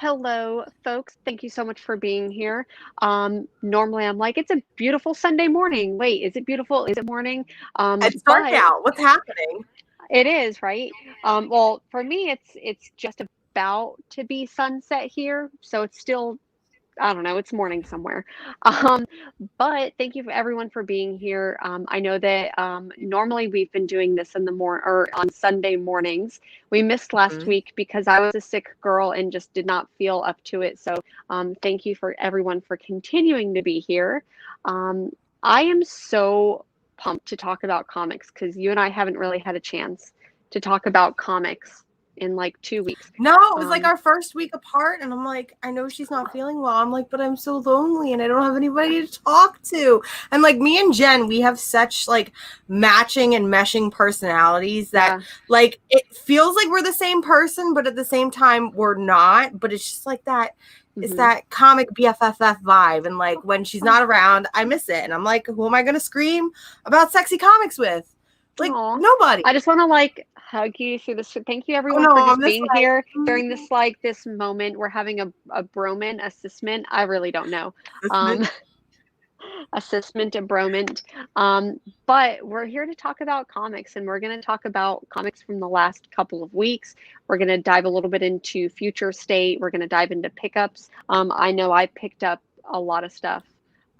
Hello, folks. Thank you so much for being here. Normally I'm like, it's a beautiful Sunday morning. Wait, is it beautiful? Is it morning? It's dark But out. What's happening? it is, right? Well, for me, it's just about to be sunset here, so it's still, I don't know, it's morning somewhere. Um, but thank you for everyone for being here. I know that normally we've been doing this in the or on Sunday mornings. We missed last Mhm. week because I was a sick girl and just did not feel up to it. So thank you for everyone for continuing to be here. Um, I am so pumped to talk about comics because you and I haven't really had a chance to talk about comics in like 2 weeks. No, it was like Um, our first week apart, and I'm like, I know she's not feeling well. I'm like, but I'm so lonely, and I don't have anybody to talk to. And like me and Jen, we have such like matching and meshing personalities that yeah. like it feels like we're the same person, but at the same time we're not. But it's just like that. It's Mhm. that comic BFFF vibe, and like when she's not around, I miss it, and I'm like, who am I gonna scream about sexy comics with? Like Aw. nobody. I just want to like hug you through this. Thank you Oh everyone no, for I'm just just being like. here during this moment. We're having a broman, assessment. I really don't know. Um, assessment, a broment. But we're here to talk about comics, and we're going to talk about comics from the last couple of weeks. We're going to dive a little bit into future state. We're going to dive into pickups. I know I picked up a lot of stuff.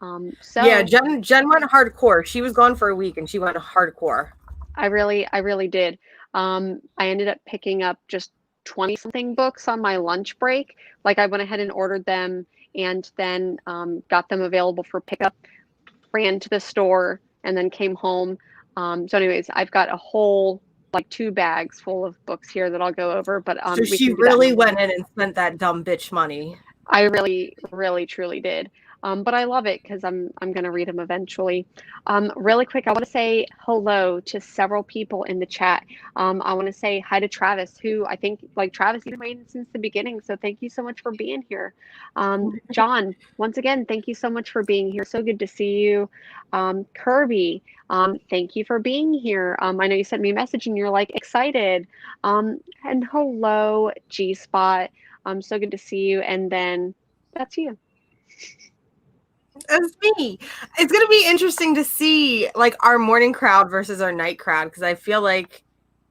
Yeah, So Jen went hardcore. She was gone for a week and she went hardcore. I really did. I ended up picking up just 20 something books on my lunch break. Like I went ahead and ordered them and then got them available for pickup, ran to the store, and then came home. So, anyways, I've got a whole like 2 bags full of books here that I'll go over, but So we she can do that in a really minute. went in and spent that dumb bitch money. I really, really, truly did. But I love it because I'm going to read them eventually. Really quick, I want to say hello to several people in the chat. I want to say hi to Travis, who I think like Travis, you've been waiting since the beginning, so thank you so much for being here. John, once again, thank you so much for being here. So good to see you. Kirby, thank you for being here. I know you sent me a message and you're like excited. And hello, G Spot. So good to see you. And then that's you. That's me. It's gonna be interesting to see like our morning crowd versus our night crowd because I feel like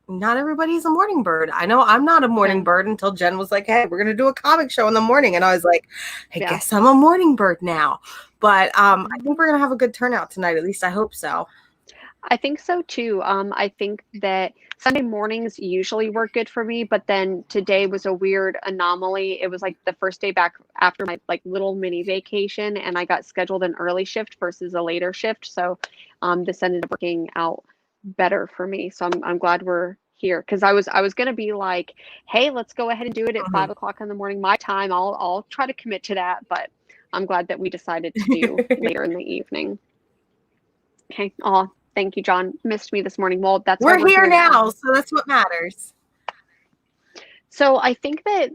not everybody's a morning bird. I know I'm not a morning Yeah. bird until Jen was like, "Hey, we're gonna do a comic show in the morning," and I was like, "I Yeah. guess I'm a morning bird now." But I think we're gonna have a good turnout tonight. At least I hope so. I think so too. I think that Sunday mornings usually work good for me, but then today was a weird anomaly. It was like the first day back after my like little mini vacation, and I got scheduled an early shift versus a later shift. So this ended up working out better for me. So I'm glad we're here because I was gonna be like, hey, let's go ahead and do it at 5 o'clock in the morning my time. I'll try to commit to that, but I'm glad that we decided to do later in the evening. Okay. Oh, thank you, John. Missed me this morning. Well, that's why We're we're here here now. now, so that's what matters. So I think that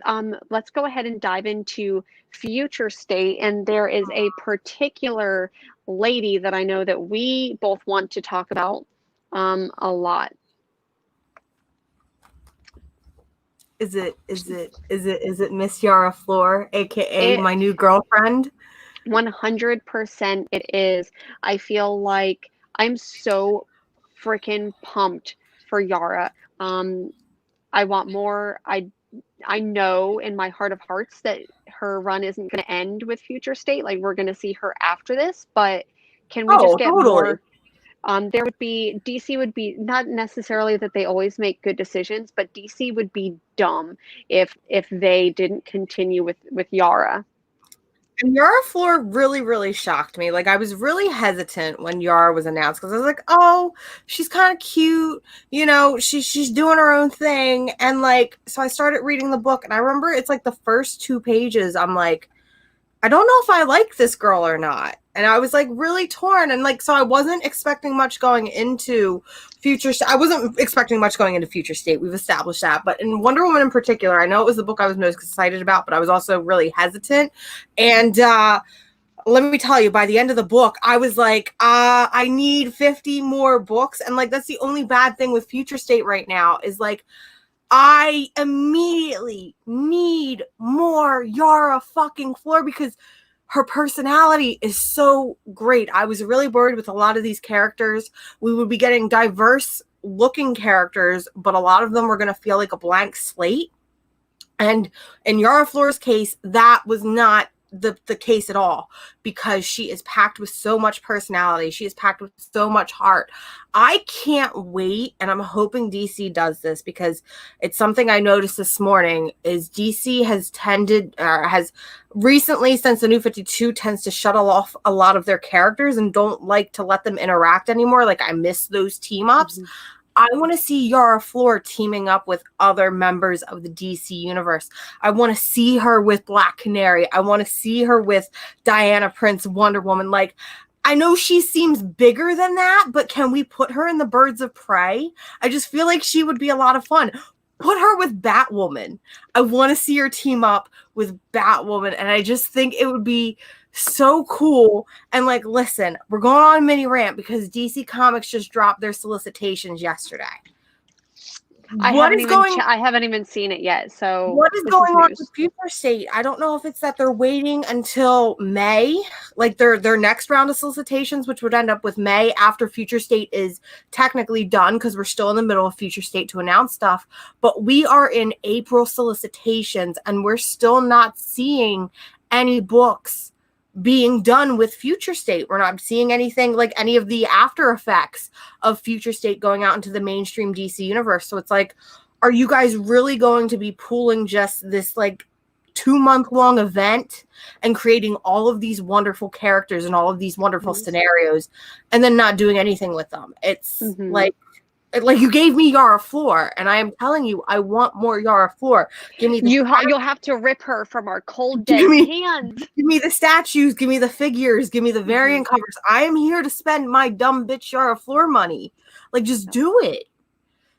let's go ahead and dive into future state. And there is a particular lady that I know that we both want to talk about a lot. Is it Miss Yara Flor, aka It my new girlfriend? 100% it is. I feel like I'm so freaking pumped for Yara. I want more. I know in my heart of hearts that her run isn't going to end with Future State. Like we're going to see her after this, but can we just Oh, get totally. more? There would be DC would be not necessarily that they always make good decisions, but DC would be dumb if they didn't continue with Yara. And Yara Flor really, really shocked me. Like I was really hesitant when Yara was announced because I was like, oh, she's kind of cute, she's doing her own thing. And like, so I started reading the book, and I remember it's like the first 2 pages. I'm like, I don't know if I like this girl or not. And I was like really torn. And like, so I wasn't expecting much going into I wasn't expecting much going into Future State. We've established that. But in Wonder Woman in particular, I know it was the book I was most excited about, but I was also really hesitant. And let me tell you, by the end of the book, I was like, I need 50 more books. And like, that's the only bad thing with Future State right now is like, I immediately need need more Yara fucking Flor because her personality is so great. I was really worried with a lot of these characters. We would be getting diverse looking characters, but a lot of them were going to feel like a blank slate. And in Yara Flor's case, that was not the case at all, because she is packed with so much personality. She is packed with so much heart. I can't wait, and I'm hoping DC does this, because it's something I noticed this morning, is DC has recently, since the New 52, tends to shuttle off a lot of their characters and don't like to let them interact anymore. Like, I miss those team ups. Mm-hmm. I want to see Yara Flor teaming up with other members of the DC universe. I want to see her with Black Canary. I want to see her with Diana Prince, Wonder Woman. Like, I know she seems bigger than that, but can we put her in the Birds of Prey? I just feel like she would be a lot of fun. Put her with Batwoman. I want to see her team up with Batwoman, and I just think it would be so cool. And like, listen, we're going on a mini rant because DC Comics just dropped their solicitations yesterday. I haven't even seen it yet. So what is going on with Future State? I don't know if it's that they're waiting until May, like their next round of solicitations, which would end up with May after Future State is technically done, because we're still in the middle of Future State to announce stuff. But we are in April solicitations, and we're still not seeing any books being done with Future State. We're not seeing anything like any of the after effects of Future State going out into the mainstream DC universe. So it's like, are you guys really going to be pooling just this like 2-month long event and creating all of these wonderful characters and all of these wonderful scenarios and then not doing anything with them? It's like you gave me Yara Flor, and I am telling you, I want more Yara Flor. Give me you'll have to rip her from our cold dead hands. Give me the statues, give me the figures, give me the variant covers. I am here to spend my dumb bitch Yara Flor money. Like, just do it.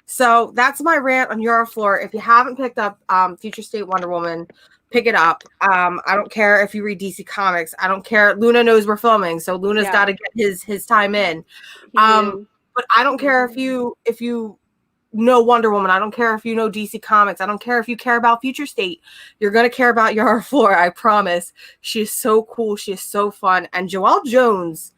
So that's my rant on Yara Flor. If you haven't picked up Future State Wonder Woman, pick it up. I don't care if you read DC Comics. I don't care. Luna knows we're filming, so Luna's got to get his time in. But I don't care if you know Wonder Woman. I don't care if you know DC Comics. I don't care if you care about Future State. You're going to care about Yara Flor, I promise. She is so cool. She is so fun. And Joelle Jones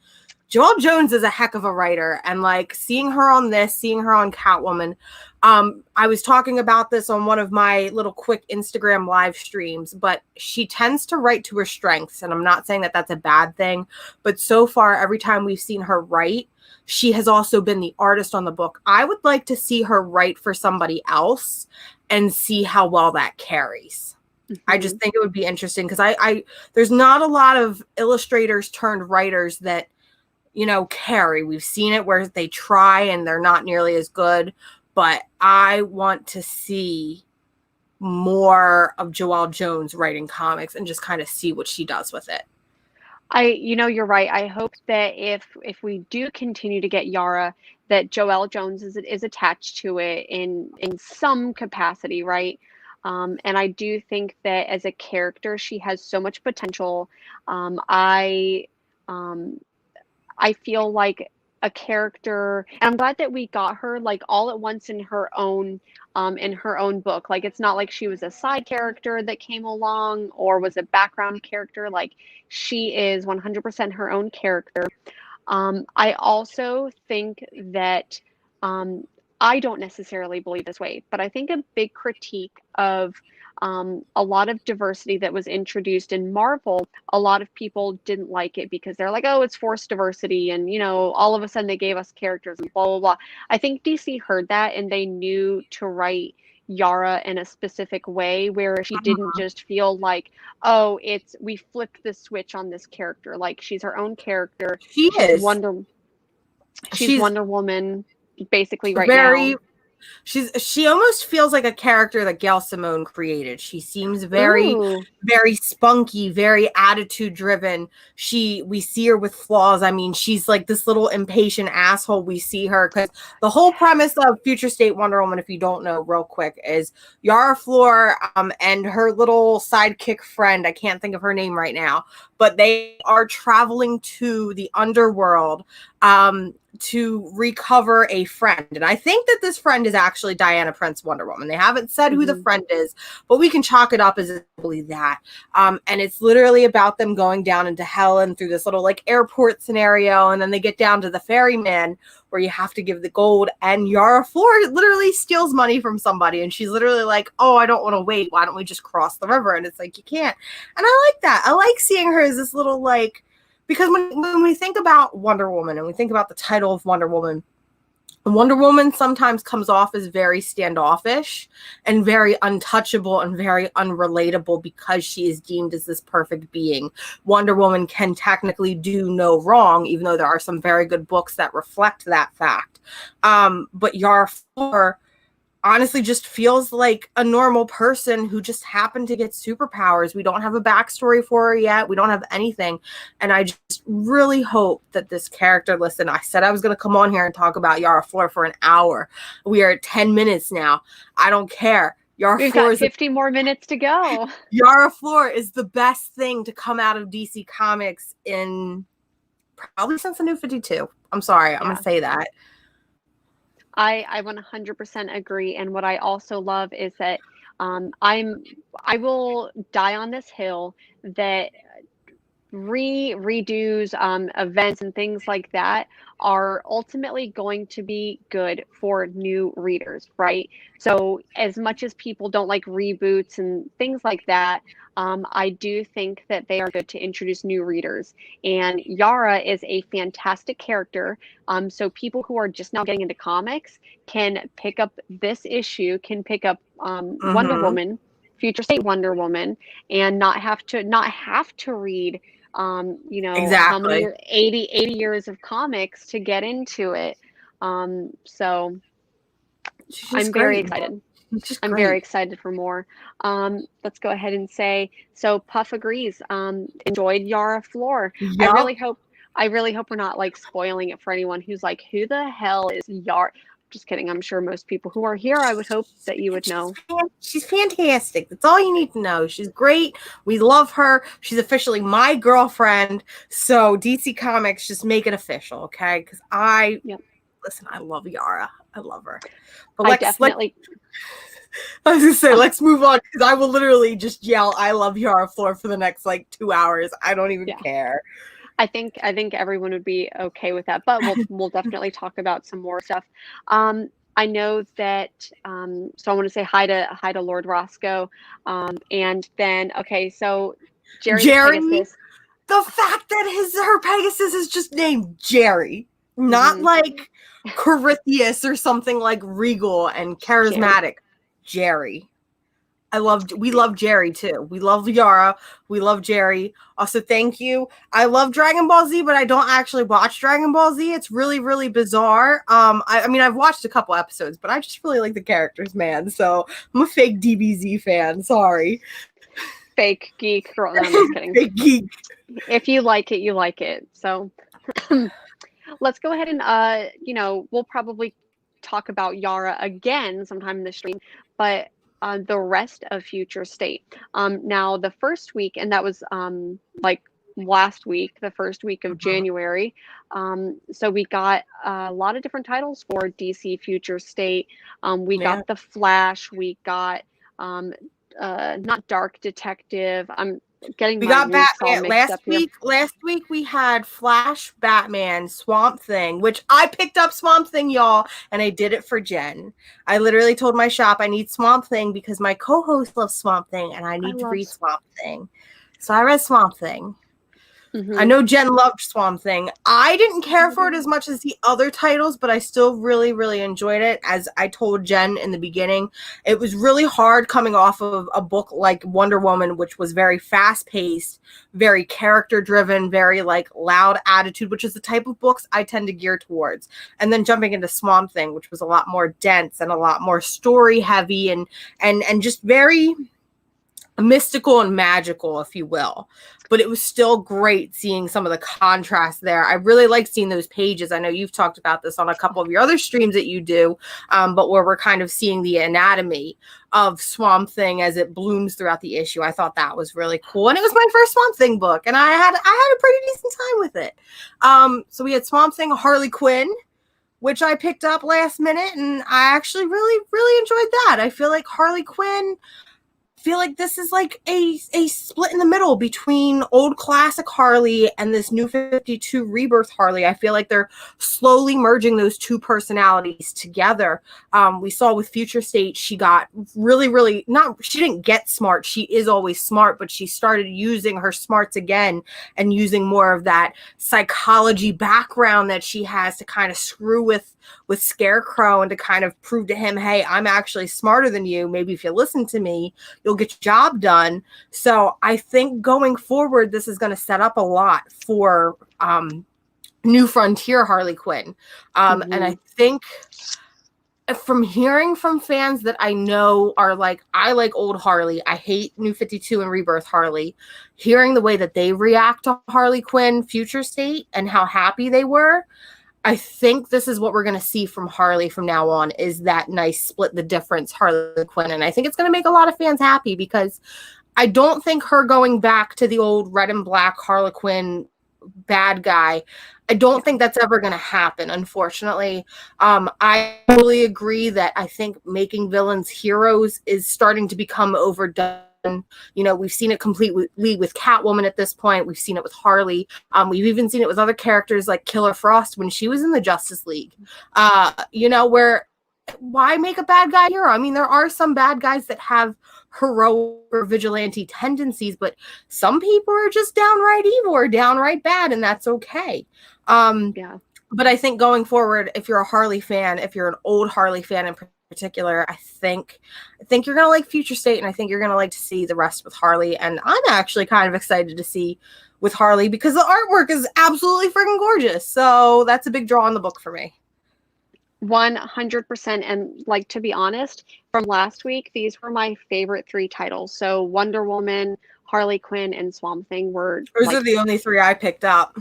is a heck of a writer. And like, seeing her on this, seeing her on Catwoman. I was talking about this on one of my little quick Instagram live streams, but she tends to write to her strengths. And I'm not saying that that's a bad thing, but so far, every time we've seen her write, she has also been the artist on the book. I would like to see her write for somebody else and see how well that carries. I just think it would be interesting, because I there's not a lot of illustrators turned writers that, you know, carry. We've seen it where they try and they're not nearly as good, but I want to see more of Joelle Jones writing comics and just kind of see what she does with it. You're right. I hope that if we do continue to get Yara, that Joelle Jones is attached to it in some capacity, right? And I do think that as a character, she has so much potential. I feel like a character, and I'm glad that we got her like all at once in her own book. Like, it's not like she was a side character that came along or was a background character. Like, she is 100% her own character. I also think that I don't necessarily believe this way, but I think a big critique of a lot of diversity that was introduced in Marvel, a lot of people didn't like it because they're like, oh, it's forced diversity. And, all of a sudden they gave us characters and blah, blah, blah. I think DC heard that and they knew to write Yara in a specific way where she didn't just feel like, oh, we flipped the switch on this character. Like, she's her own character. She's Wonder Woman basically right now. She almost feels like a character that Gail Simone created. She seems very, very spunky, very attitude driven. We see her with flaws. I mean, she's like this little impatient asshole. We see her because the whole premise of Future State Wonder Woman, if you don't know, real quick, is Yara Flor and her little sidekick friend. I can't think of her name right now, but they are traveling to the underworld to recover a friend. And I think that this friend is actually Diana Prince Wonder Woman. They haven't said who the friend is, but we can chalk it up as simply that. And it's literally about them going down into hell and through this little like airport scenario. And then they get down to the ferryman where you have to give the gold. And Yara Flor literally steals money from somebody. And she's literally like, oh, I don't want to wait. Why don't we just cross the river? And it's like, you can't. And I like that. I like seeing her as this little like, because when we think about Wonder Woman and we think about the title of Wonder Woman sometimes comes off as very standoffish and very untouchable and very unrelatable because she is deemed as this perfect being. Wonder Woman can technically do no wrong, even though there are some very good books that reflect that fact. But Yara Flor honestly just feels like a normal person who just happened to get superpowers. We don't have a backstory for her yet. We don't have anything. And I just really hope that this character, listen, I said I was going to come on here and talk about Yara Flor for an hour. We are at 10 minutes now. I don't care. We've got 50 more minutes to go. Yara Flor is the best thing to come out of DC Comics in probably since the New 52. I'm sorry. I'm going to say that. I 100% agree. And what I also love is that I will die on this hill that redos, events and things like that are ultimately going to be good for new readers, right? So as much as people don't like reboots and things like that, I do think that they are good to introduce new readers. And Yara is a fantastic character. So people who are just now getting into comics can pick up this issue, can pick up Wonder Woman, Future State Wonder Woman, and not have to read how many 80 years of comics to get into it. So I'm very excited. I'm very excited for more. Let's go ahead and say, so Puff agrees. Enjoyed Yara Flor. Yep. I really hope we're not like spoiling it for anyone who's like, who the hell is Yara? Just kidding. I'm sure most people who are here, I would hope that you would know. She's fantastic. That's all you need to know. She's great. We love her. She's officially my girlfriend. So DC Comics, just make it official, okay? Because listen, I love Yara. I love her. But I was gonna say, let's move on because I will literally just yell, "I love Yara Flor" for the next like 2 hours. I don't even care. I think everyone would be okay with that, but we'll definitely talk about some more stuff. I know that so I want to say hi to Lord Roscoe, and then so Jerry Pegasus. The fact that her Pegasus is just named Jerry, not like Corythius or something like regal and charismatic. Jerry. We love Jerry too. We love Yara. We love Jerry. Also, thank you. I love Dragon Ball Z, but I don't actually watch Dragon Ball Z. It's really, really bizarre. I mean, I've watched a couple episodes, but I just really like the characters, man. So I'm a fake DBZ fan. Sorry. Fake geek. Girl, no, I'm just kidding. Fake geek. If you like it, you like it. So let's go ahead and we'll probably talk about Yara again sometime in the stream, but the rest of Future State. Now the first week, and that was like last week, the first week of January. So we got a lot of different titles for DC Future State. We got The Flash. We got not Dark Detective. We got Batman last week we had Flash, Batman, Swamp Thing, which I picked up Swamp Thing, y'all, and I did it for Jen. I literally told my shop I need Swamp Thing because my co-host loves Swamp Thing and I need to read Swamp Thing. So I read Swamp Thing. I know Jen loved Swamp Thing. I didn't care for it as much as the other titles, but I still really, really enjoyed it. As I told Jen in the beginning, it was really hard coming off of a book like Wonder Woman, which was very fast-paced, very character-driven, very like loud attitude, which is the type of books I tend to gear towards. And then jumping into Swamp Thing, which was a lot more dense and a lot more story-heavy and just very mystical and magical, if you will. But it was still great seeing some of the contrast there. I really like seeing those pages. I know you've talked about this on a couple of your other streams that you do, but where we're kind of seeing the anatomy of Swamp Thing as it blooms throughout the issue. I thought that was really cool. And it was my first Swamp Thing book, and I had a pretty decent time with it. So we had Swamp Thing, Harley Quinn, which I picked up last minute, and I actually really, really enjoyed that. I feel like Harley Quinn, feel like this is like a split in the middle between old classic Harley and this new 52 rebirth Harley. I feel like they're slowly merging those two personalities together. We saw with Future State, she got really, she didn't get smart. She is always smart, but she started using her smarts again and using more of that psychology background that she has to kind of screw with Scarecrow and to kind of prove to him, hey, I'm actually smarter than you. Maybe if you listen to me, you'll get your job done. So I think going forward, this is going to set up a lot for New Frontier Harley Quinn. And I think from hearing from fans that I know are like, I like old Harley, I hate New 52 and Rebirth Harley, hearing the way that they react to Harley Quinn Future State and how happy they were, I think this is what we're going to see from Harley from now on, is that nice split the difference Harley Quinn. And I think it's going to make a lot of fans happy, because I don't think her going back to the old red and black Harley Quinn bad guy, I don't think that's ever going to happen, unfortunately. I totally agree that I think making villains heroes is starting to become overdone. You know, we've seen it completely with Catwoman at this point. We've seen it with Harley. We've even seen it with other characters like Killer Frost when she was in the Justice League. You know, where why make a bad guy hero? I mean, there are some bad guys that have heroic or vigilante tendencies, but some people are just downright evil or downright bad, and that's okay. But I think going forward, if you're a Harley fan, if you're an old Harley fan in particular, I think you're gonna like Future State, and I think you're gonna like to see the rest with Harley. And I'm actually kind of excited to see with Harley, because the artwork is absolutely freaking gorgeous. So that's a big draw in the book for me. 100%. And like, to be honest, from last week, these were my favorite 3 titles. So Wonder Woman, Harley Quinn, and Swamp Thing were those are the only 3 I picked up.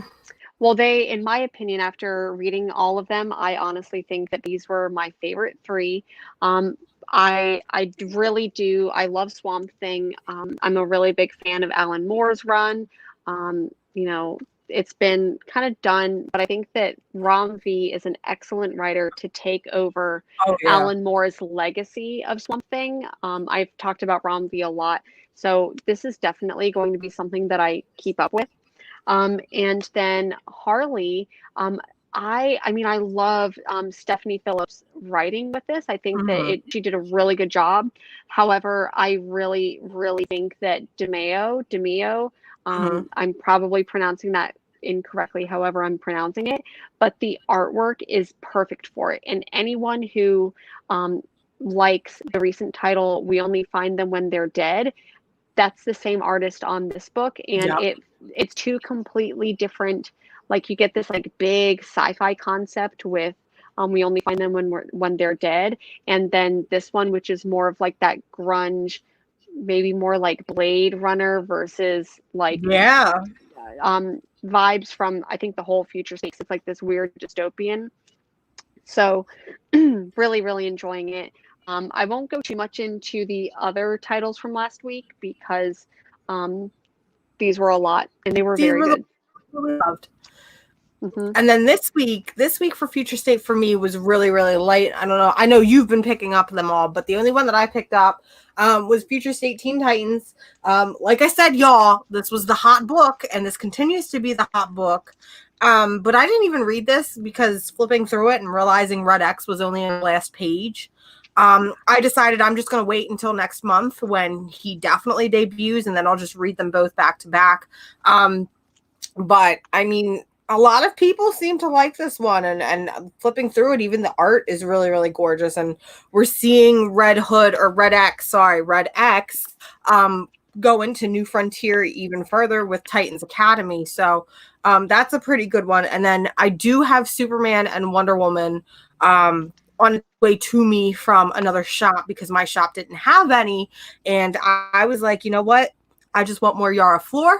Well, they, in my opinion, after reading all of them, I honestly think that these were my favorite 3. I really do. I love Swamp Thing. I'm a really big fan of Alan Moore's run. You know, it's been kind of done, but I think that Ram V is an excellent writer to take over Alan Moore's legacy of Swamp Thing. I've talked about Ram V a lot, so this is definitely going to be something that I keep up with. And then Harley, I mean, I love Stephanie Phillips' writing with this. I think that she did a really good job. However, I really, really think that DeMeo, I'm probably pronouncing that incorrectly, however I'm pronouncing it, but the artwork is perfect for it. And anyone who likes the recent title, We Only Find Them When They're Dead, that's the same artist on this book, and it's 2 completely different. Like, you get this like big sci-fi concept with We Only Find Them when they're dead, and then this one, which is more of like that grunge, maybe more like Blade Runner versus like vibes from, I think, the whole Future State. It's like this weird dystopian. So really, really enjoying it. I won't go too much into the other titles from last week, because these were a lot, and they were very good. Loved. And then this week for Future State for me was really, really light. I don't know. I know you've been picking up them all, but the only one that I picked up was Future State Teen Titans. Like I said, y'all, this was the hot book, and this continues to be the hot book. But I didn't even read this, because flipping through it and realizing Red X was only on the last page, I decided I'm just going to wait until next month when he definitely debuts, and then I'll just read them both back to back. But I mean, a lot of people seem to like this one, and flipping through it, even the art is really, really gorgeous. And we're seeing Red X go into New Frontier even further with Titans Academy. So that's a pretty good one. And then I do have Superman and Wonder Woman on its way to me from another shop because my shop didn't have any. And I was like, you know what? I just want more Yara Flor.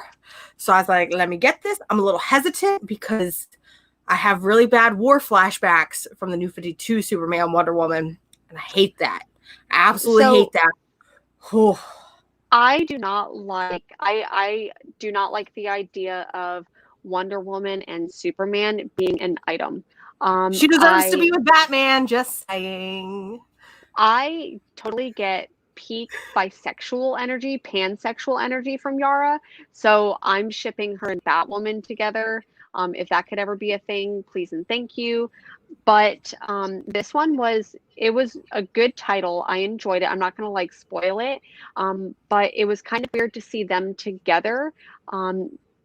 So I was like, let me get this. I'm a little hesitant because I have really bad war flashbacks from the New 52 Superman Wonder Woman. And I hate that. I absolutely hate that. I do not like the idea of Wonder Woman and Superman being an item. She deserves to be with Batman, just saying. I totally get peak bisexual energy, pansexual energy from Yara. So I'm shipping her and Batwoman together. If that could ever be a thing, please and thank you. But this one was a good title. I enjoyed it. I'm not gonna like spoil it. But it was kind of weird to see them together.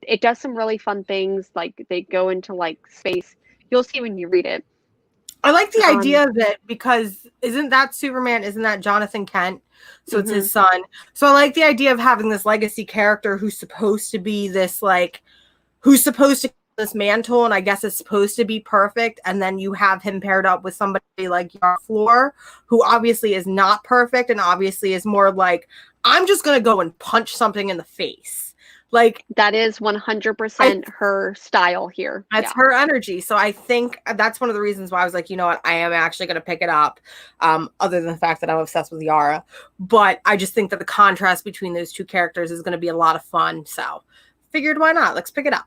It does some really fun things, like they go into like space. You'll see when you read it. I like the idea of it because isn't that Superman? Isn't that Jonathan Kent? So it's his son. So I like the idea of having this legacy character who's supposed to be this who's supposed to this mantle, and I guess it's supposed to be perfect. And then you have him paired up with somebody like Yara Flor, who obviously is not perfect and obviously is more like, I'm just gonna go and punch something in the face. Like that is 100% her style here. That's her energy. So I think that's one of the reasons why I was like, you know what, I am actually going to pick it up. Other than the fact that I'm obsessed with Yara, but I just think that the contrast between those two characters is going to be a lot of fun. So figured, why not? Let's pick it up.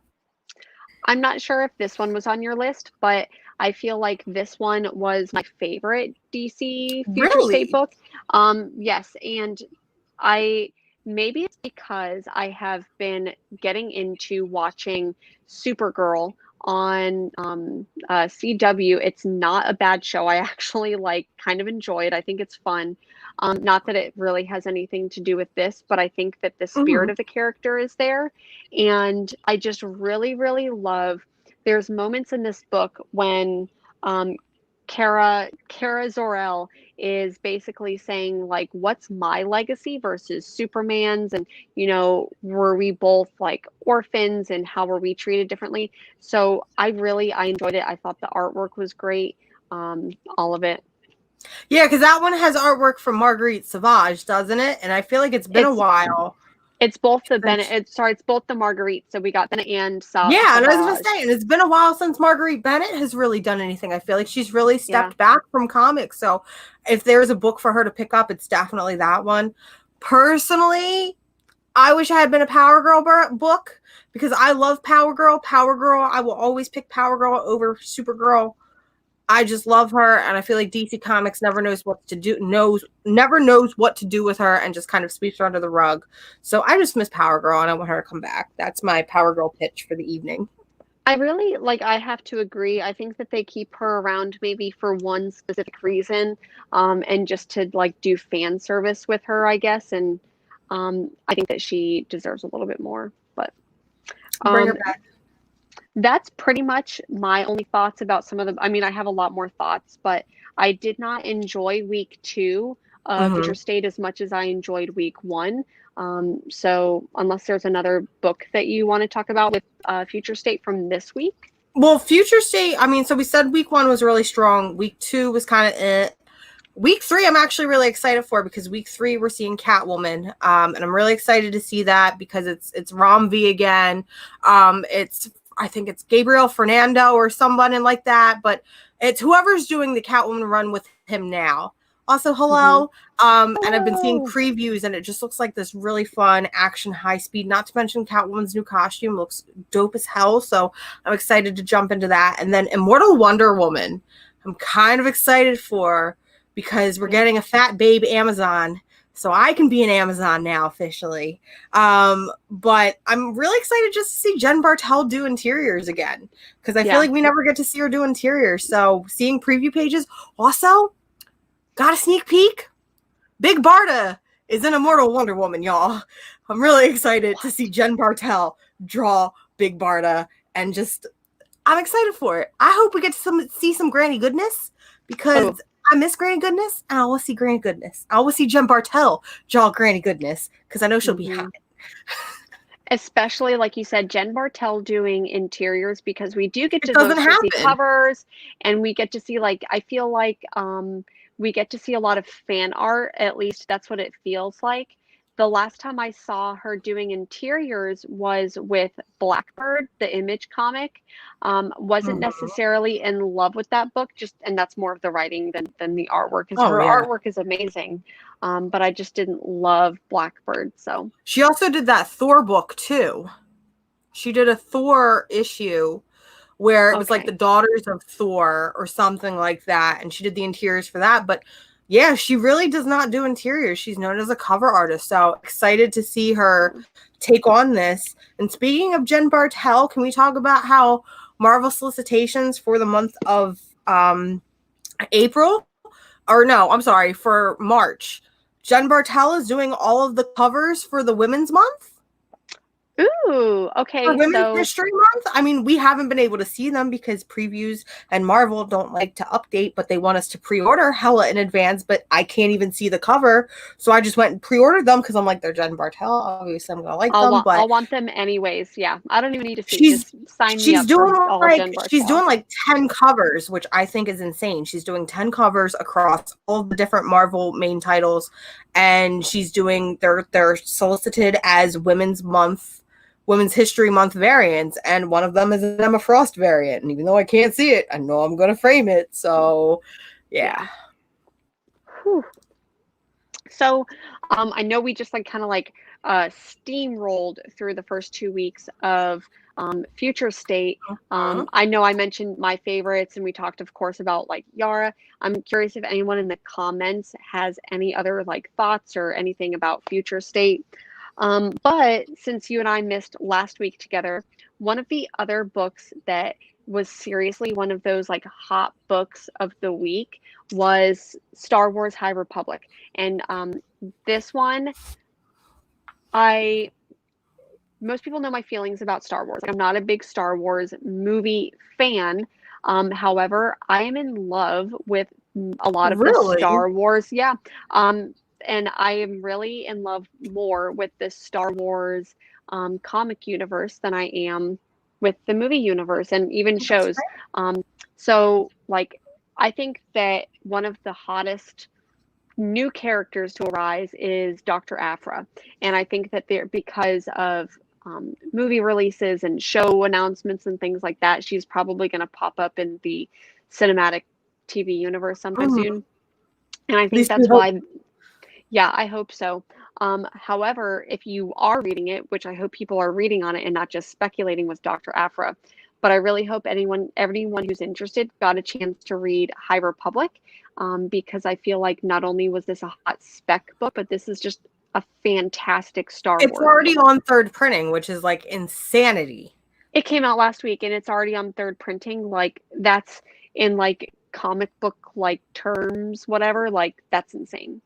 I'm not sure if this one was on your list, but I feel like this one was my favorite DC Future State book. Yes, and maybe it's because I have been getting into watching Supergirl on CW. It's not a bad show. I actually kind of enjoy it. I think it's fun. Not that it really has anything to do with this, but I think that the spirit of the character is there. And I just really, really love, there's moments in this book when Kara Zor-El is basically saying like, what's my legacy versus Superman's, and were we both like orphans and how were we treated differently? So I enjoyed it. I thought the artwork was great. All of it. Yeah, because that one has artwork from Marguerite Sauvage, doesn't it? And I feel like it's been a while. It's both the Bennett. It's both the Marguerite. So we got Bennett and Sauvage. Yeah, and I was gonna say, and it's been a while since Marguerite Bennett has really done anything. I feel like she's really stepped back from comics. So if there's a book for her to pick up, it's definitely that one. Personally, I wish I had been a Power Girl book because I love Power Girl. Power Girl, I will always pick Power Girl over Supergirl. I just love her, and I feel like DC Comics never knows what to do with her, and just kind of sweeps her under the rug. So I just miss Power Girl, and I want her to come back. That's my Power Girl pitch for the evening. I have to agree. I think that they keep her around maybe for one specific reason, and just to do fan service with her, I guess. And I think that she deserves a little bit more. But bring her back. That's pretty much my only thoughts about some of the. I mean, I have a lot more thoughts, but I did not enjoy week 2 of Future State as much as I enjoyed week 1. So unless there's another book that you want to talk about with Future State from this week. Well, Future State, I mean, so we said week 1 was really strong. Week 2 was kind of it. Week 3, I'm actually really excited for because week 3 we're seeing Catwoman, and I'm really excited to see that because it's Rom V again. I think it's Gabriel Fernando or somebody like that, but it's whoever's doing the Catwoman run with him now. Also, hello. And I've been seeing previews, and it just looks like this really fun action high speed, not to mention Catwoman's new costume looks dope as hell. So I'm excited to jump into that. And then Immortal Wonder Woman, I'm kind of excited for because we're getting a fat babe Amazon. So I can be an Amazon now officially. But I'm really excited just to see Jen Bartel do interiors again. Because I feel like we never get to see her do interiors. So seeing preview pages. Also, got a sneak peek. Big Barda is an Immortal Wonder Woman, y'all. I'm really excited to see Jen Bartel draw Big Barda. And just, I'm excited for it. I hope we get to see some Granny Goodness. Because I miss Granny Goodness, and I will see Granny Goodness. I will see Jen Bartel draw Granny Goodness because I know she'll be hot. Especially like you said, Jen Bartel doing interiors, because we do get It to doesn't mostly see happen. covers, and we get to see, like, I feel like we get to see a lot of fan art, at least that's what it feels like. The last time I saw her doing interiors was with Blackbird, the Image comic. Wasn't Mhm. necessarily in love with that book, just, and that's more of the writing than the artwork, because Oh her yeah. artwork is amazing. But I just didn't love Blackbird, so. She also did that Thor book too. She did a Thor issue where it was like the Okay. daughters of Thor or something like that, and she did the interiors for that. But yeah, she really does not do interiors. She's known as a cover artist. So excited to see her take on this. And speaking of Jen Bartel, can we talk about how Marvel solicitations for the month of April, or no, I'm sorry, for March, Jen Bartel is doing all of the covers for the Women's Month? Ooh, For okay, Women's so History Month? I mean, we haven't been able to see them because previews and Marvel don't like to update, but they want us to pre-order hella in advance, but I can't even see the cover. So I just went and pre-ordered them because I'm like, they're Jen Bartel. Obviously, I'm going to like them, but I'll want them anyways. Yeah, I don't even need to see. she's Just sign me she's up for doing all like Jen she's doing Bartel. like 10 covers, which I think is insane. She's doing 10 covers across all the different Marvel main titles, and she's doing they're solicited as Women's History Month variants, and one of them is an Emma Frost variant. And even though I can't see it, I know I'm gonna frame it. So yeah. Yeah. Whew. So, I know we just like kind of like steamrolled through the first 2 weeks of Future State. Huh? I know I mentioned my favorites, and we talked, of course, about like Yara. I'm curious if anyone in the comments has any other like thoughts or anything about Future State. But since you and I missed last week together, one of the other books that was seriously one of those like hot books of the week was Star Wars High Republic. And this one, I most people know my feelings about Star Wars. Like, I'm not a big Star Wars movie fan. However, I am in love with a lot of the Really? Star Wars. Yeah. And I am really in love more with the Star Wars comic universe than I am with the movie universe and even That's shows. So, like, I think that one of the hottest new characters to arise is Dr. Aphra. And I think that they're because of movie releases and show announcements and things like that, she's probably going to pop up in the cinematic TV universe sometime Mhm. soon. And I At think least we that's hope. why, yeah, I hope so. However, if you are reading it, which I hope people are reading on it and not just speculating with Dr. Aphra, but I really hope everyone who's interested got a chance to read High Republic, because I feel like not only was this a hot spec book, but this is just a fantastic Star It's Wars already book. on third printing, which is like insanity. It came out last week and it's already on third printing. Like, that's in like comic book like terms, whatever. Like, that's insane.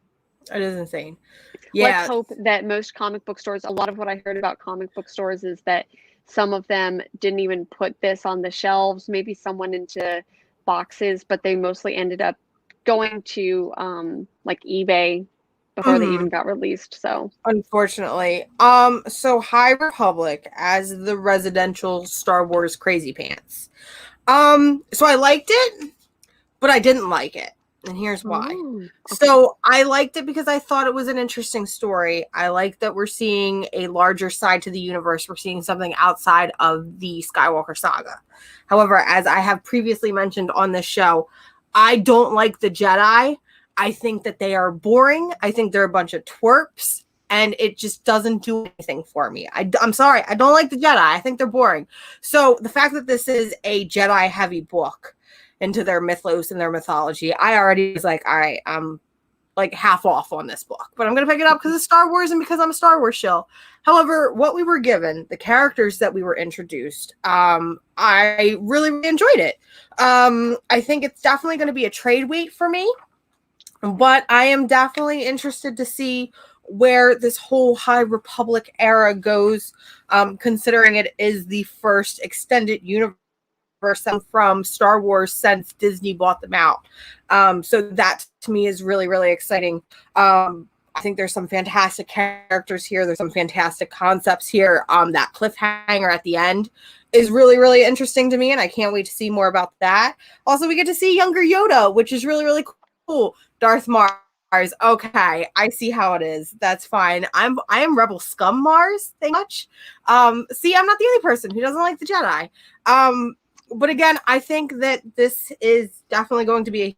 It is insane. Let's Yeah. hope that most comic book stores, a lot of what I heard about comic book stores is that some of them didn't even put this on the shelves. Maybe some went into boxes, but they mostly ended up going to like eBay before they Mhm. even got released. So, Unfortunately. So High Republic as the residential Star Wars crazy pants. So I liked it, but I didn't like it. And here's why. oh, okay. So I liked it because I thought it was an interesting story. I like that we're seeing a larger side to the universe. We're seeing something outside of the Skywalker saga. However, as I have previously mentioned on this show, I don't like the Jedi. I think that they are boring. I think they're a bunch of twerps, and it just doesn't do anything for me. I'm sorry. I don't like the Jedi. I think they're boring. So the fact that this is a Jedi heavy book into their mythos and their mythology, I already was like, all right, I'm like half off on this book, but I'm going to pick it up because it's Star Wars and because I'm a Star Wars shill. However, what we were given, the characters that we were introduced, I really enjoyed it. I think it's definitely going to be a trade weight for me, but I am definitely interested to see where this whole High Republic era goes, considering it is the first extended universe from Star Wars since Disney bought them out. So that to me is really, really exciting. I think there's some fantastic characters here. There's some fantastic concepts here. That cliffhanger at the end is really, really interesting to me, and I can't wait to see more about that. Also, we get to see younger Yoda, which is really, really cool. Darth Mars. Okay, I see how it is. That's fine. I am Rebel Scum Mars. Thank you much. See, I'm not the only person who doesn't like the Jedi. But again, I think that this is definitely going to be a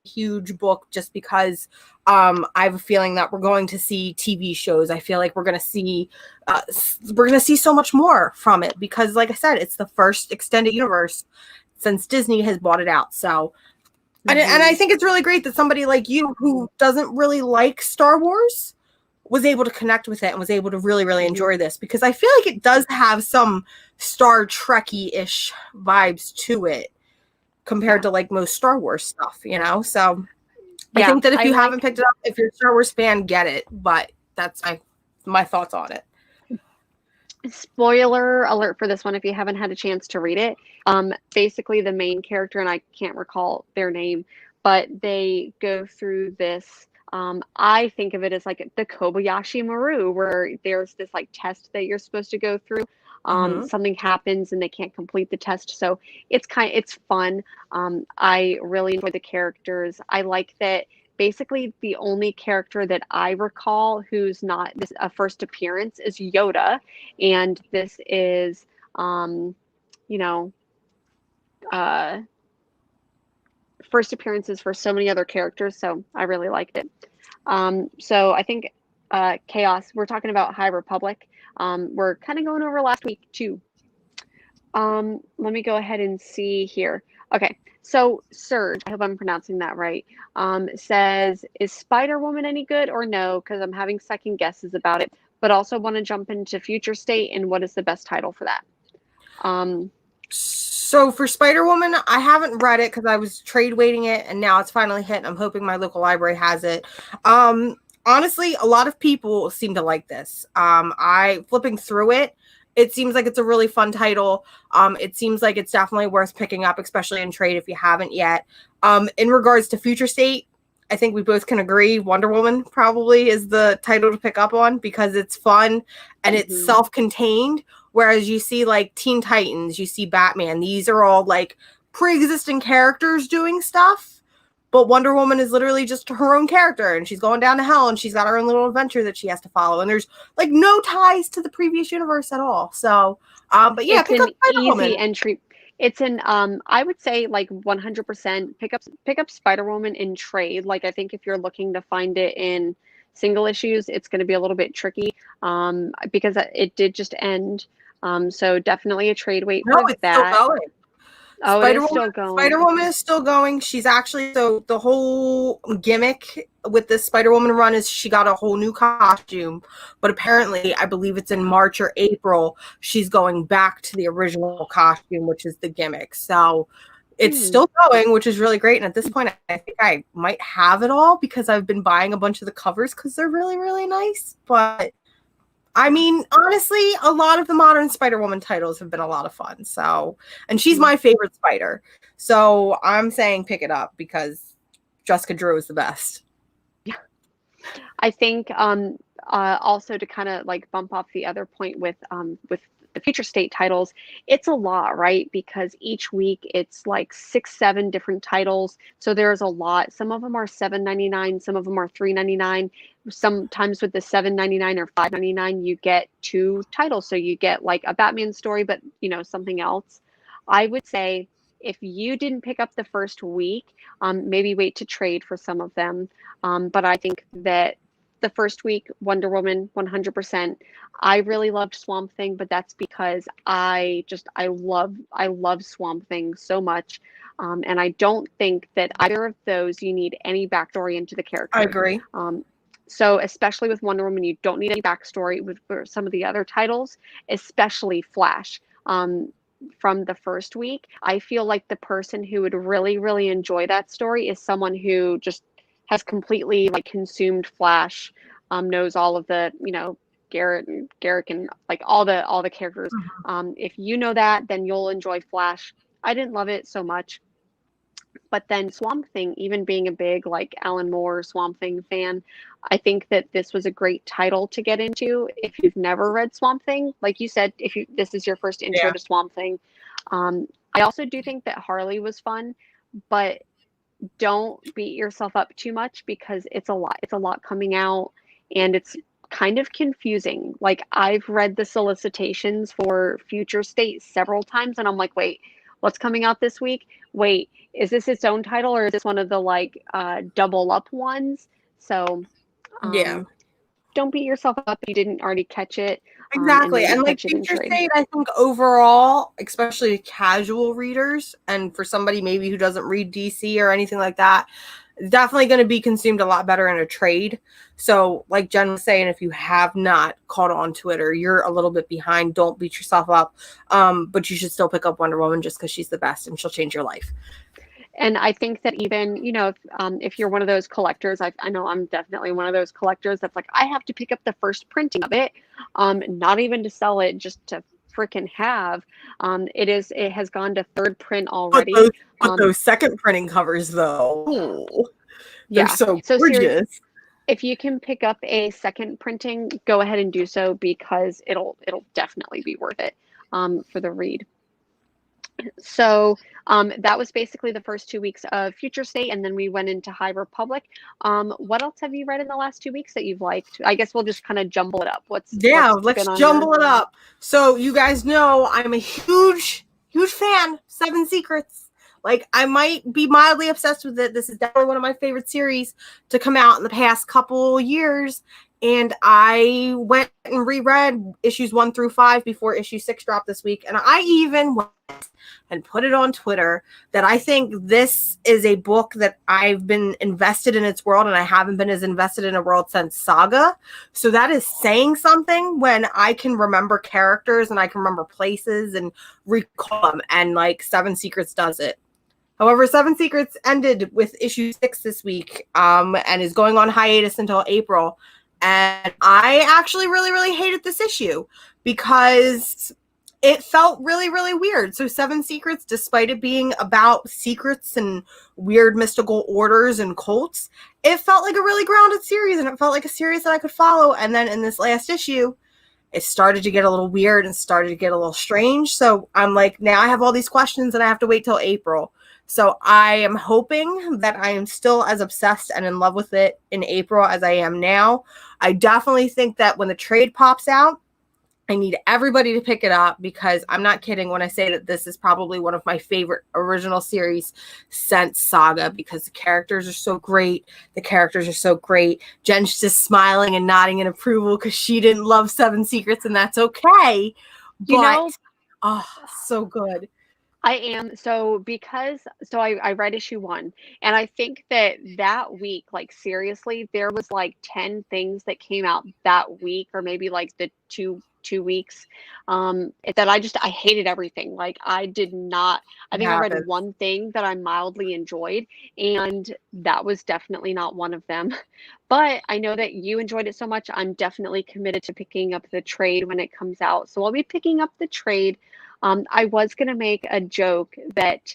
huge book just because I have a feeling that we're going to see TV shows. I feel like we're going to see so much more from it because, like I said, it's the first extended universe since Disney has bought it out. So, and I think it's really great that somebody like you who doesn't really like Star Wars was able to connect with it and was able to really, really enjoy this because I feel like it does have some Star Trek-y-ish vibes to it compared to like most Star Wars stuff, you know? So I think that if you haven't picked it up, if you're a Star Wars fan, get it. But that's my thoughts on it. Spoiler alert for this one if you haven't had a chance to read it. Basically the main character, and I can't recall their name, but they go through this I think of it as like the Kobayashi Maru, where there's this like test that you're supposed to go through. Something happens and they can't complete the test. So it's fun. I really enjoy the characters. I like that basically the only character that I recall who's not this a first appearance is Yoda. And this is, first appearances for so many other characters. So I really liked it. So I think Chaos, we're talking about High Republic. We're kind of going over last week too. Let me go ahead and see here. Okay, so Serge, I hope I'm pronouncing that right, says, is Spider-Woman any good or no? Because I'm having second guesses about it, but also want to jump into Future State and what is the best title for that? So for Spider-Woman, I haven't read it because I was trade waiting it, and now it's finally hit. And I'm hoping my local library has it. Honestly, a lot of people seem to like this. I flipping through it. It seems like it's a really fun title. It seems like it's definitely worth picking up, especially in trade if you haven't yet. In regards to Future State, I think we both can agree Wonder Woman probably is the title to pick up on because it's fun and it's self-contained. Whereas you see like Teen Titans, you see Batman. These are all like pre-existing characters doing stuff. But Wonder Woman is literally just her own character, and she's going down to hell, and she's got her own little adventure that she has to follow. And there's like no ties to the previous universe at all. So, but yeah, it's an easy entry. It's an I would say like 100% pick up Spider-Woman in trade. Like I think if you're looking to find it in single issues, it's going to be a little bit tricky because it did just end. So definitely a trade wait for that. Still going. Oh, it is still going. Spider-Woman is still going. She's actually, so the whole gimmick with this Spider-Woman run is she got a whole new costume, but apparently, I believe it's in March or April, she's going back to the original costume, which is the gimmick. So it's still going, which is really great. And at this point, I think I might have it all because I've been buying a bunch of the covers because they're really, really nice. But I mean, honestly, a lot of the modern Spider-Woman titles have been a lot of fun. So, and she's my favorite Spider. So I'm saying pick it up because Jessica Drew is the best. Yeah. I think also to kind of like bump off the other point with the Future State titles, it's a lot, right? Because each week it's like 6-7 different titles. So there's a lot. Some of them are $7.99, some of them are $3.99. Sometimes with the $7.99 or $5.99, you get 2 titles. So you get like a Batman story, but something else. I would say if you didn't pick up the first week, maybe wait to trade for some of them. But I think that the first week, Wonder Woman, 100%. I really loved Swamp Thing, but that's because I love Swamp Thing so much. And I don't think that either of those you need any backstory into the character. I agree. So especially with Wonder Woman, you don't need any backstory for some of the other titles, especially Flash. From the first week, I feel like the person who would really, really enjoy that story is someone who just has completely like consumed Flash, knows all of the, Garrett and like all the characters. If you know that, then you'll enjoy Flash. I didn't love it so much. But then Swamp Thing, even being a big like Alan Moore Swamp Thing fan, I think that this was a great title to get into if you've never read Swamp Thing. Like you said, if you this is your first intro Yeah. to Swamp Thing. I also do think that Harley was fun, but don't beat yourself up too much because it's a lot. It's a lot coming out and it's kind of confusing. Like I've read the solicitations for Future State several times and I'm like, wait, what's coming out this week? Wait, is this its own title or is this one of the like double up ones? So Yeah. don't beat yourself up if you didn't already catch it, and Exactly. maybe And like catch it in Future trade. State, I think overall, especially casual readers, and for somebody maybe who doesn't read DC or anything like that, it's definitely going to be consumed a lot better in a trade. So, like Jen was saying, if you have not caught on to it or you're a little bit behind, don't beat yourself up. But you should still pick up Wonder Woman just because she's the best and she'll change your life. And I think that even, if you're one of those collectors, I know I'm definitely one of those collectors that's like, I have to pick up the first printing of it, not even to sell it, just to freaking have. It has gone to third print But already. those second printing covers, though, ooh, they're Yeah. so So seriously, gorgeous. if you can pick up a second printing, go ahead and do so because it'll definitely be worth it, for the read. So that was basically the first 2 weeks of Future State, and then we went into High Republic. What else have you read in the last 2 weeks that you've liked? I guess we'll just kind of jumble it up. Yeah, What's let's been on your? jumble it up. So you guys know I'm a huge, huge fan. Seven Secrets. Like I might be mildly obsessed with it. This is definitely one of my favorite series to come out in the past couple years. And I went and reread issues 1 through 5 before issue 6 dropped this week. And I even went and put it on Twitter that I think this is a book that I've been invested in its world, and I haven't been as invested in a world since Saga. So that is saying something when I can remember characters and I can remember places and recall them. And like Seven Secrets does it. However, Seven Secrets ended with issue 6 this week, and is going on hiatus until April. And I actually really, really hated this issue because it felt really, really weird. So Seven Secrets, despite it being about secrets and weird mystical orders and cults, it felt like a really grounded series, and it felt like a series that I could follow. And then in this last issue, it started to get a little weird and started to get a little strange. So I'm like, now I have all these questions and I have to wait till April. So I am hoping that I am still as obsessed and in love with it in April as I am now. I definitely think that when the trade pops out, I need everybody to pick it up because I'm not kidding when I say that this is probably one of my favorite original series since Saga because the characters are so great. The characters are so great. Jen's just smiling and nodding in approval because she didn't love Seven Secrets, and that's okay. But, so good. I am I read issue 1, and I think that week, like seriously, there was like 10 things that came out that week, or maybe like the two weeks, that I hated everything. Like I did not. I think I read one thing that I mildly enjoyed, and that was definitely not one of them. But I know that you enjoyed it so much. I'm definitely committed to picking up the trade when it comes out. So I'll be picking up the trade. I was going to make a joke that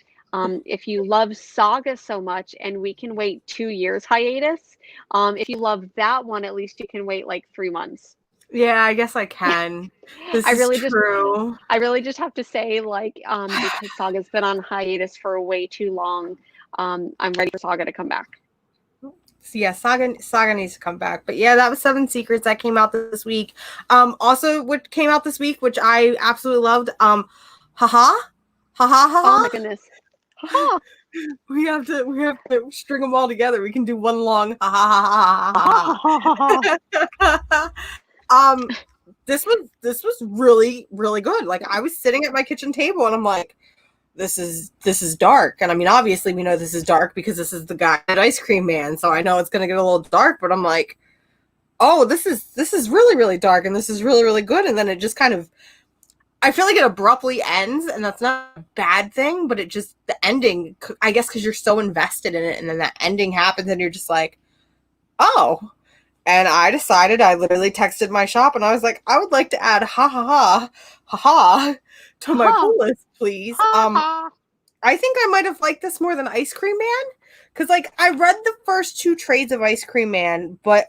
if you love Saga so much and we can wait 2 years hiatus, if you love that one, at least you can wait like 3 months. Yeah, I guess I can. This is true. I really just have to say, like, because Saga's been on hiatus for way too long, I'm ready for Saga to come back. So yeah, Saga needs to come back. But yeah, that was Seven Secrets that came out this week. Also what came out this week, which I absolutely loved, haha. Oh my goodness. Haha. We have to string them all together. We can do one long ha. This was really, really good. Like I was sitting at my kitchen table and I'm like, this is dark. And I mean, obviously we know this is dark because this is the guy at Ice Cream Man. So I know it's going to get a little dark, but I'm like, oh, this is really, really dark. And this is really, really good. And then it just kind of, I feel like it abruptly ends, and that's not a bad thing, but it just, the ending, I guess because you're so invested in it, and then that ending happens and you're just like, oh. And I decided, I literally texted my shop and I was like, I would like to add ha to my pull list, please. I think I might have liked this more than Ice Cream Man. Because, like, I read the first 2 trades of Ice Cream Man, but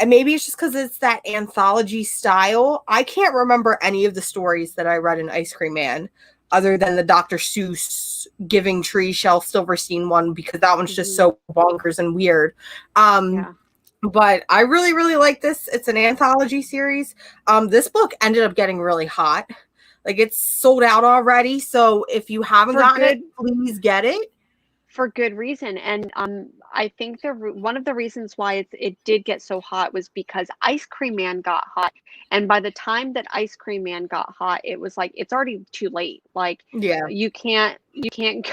and maybe it's just because it's that anthology style. I can't remember any of the stories that I read in Ice Cream Man other than the Dr. Seuss Giving Tree Shel Silverstein one, because that one's just so bonkers and weird. Yeah. But I really, really like this. It's an anthology series. This book ended up getting really hot. Like, it's sold out already. So if you haven't gotten it, please get it. For good reason. And I think one of the reasons why it did get so hot was because Ice Cream Man got hot, and by the time that Ice Cream Man got hot, it was like it's already too late. Like, Yeah, you can't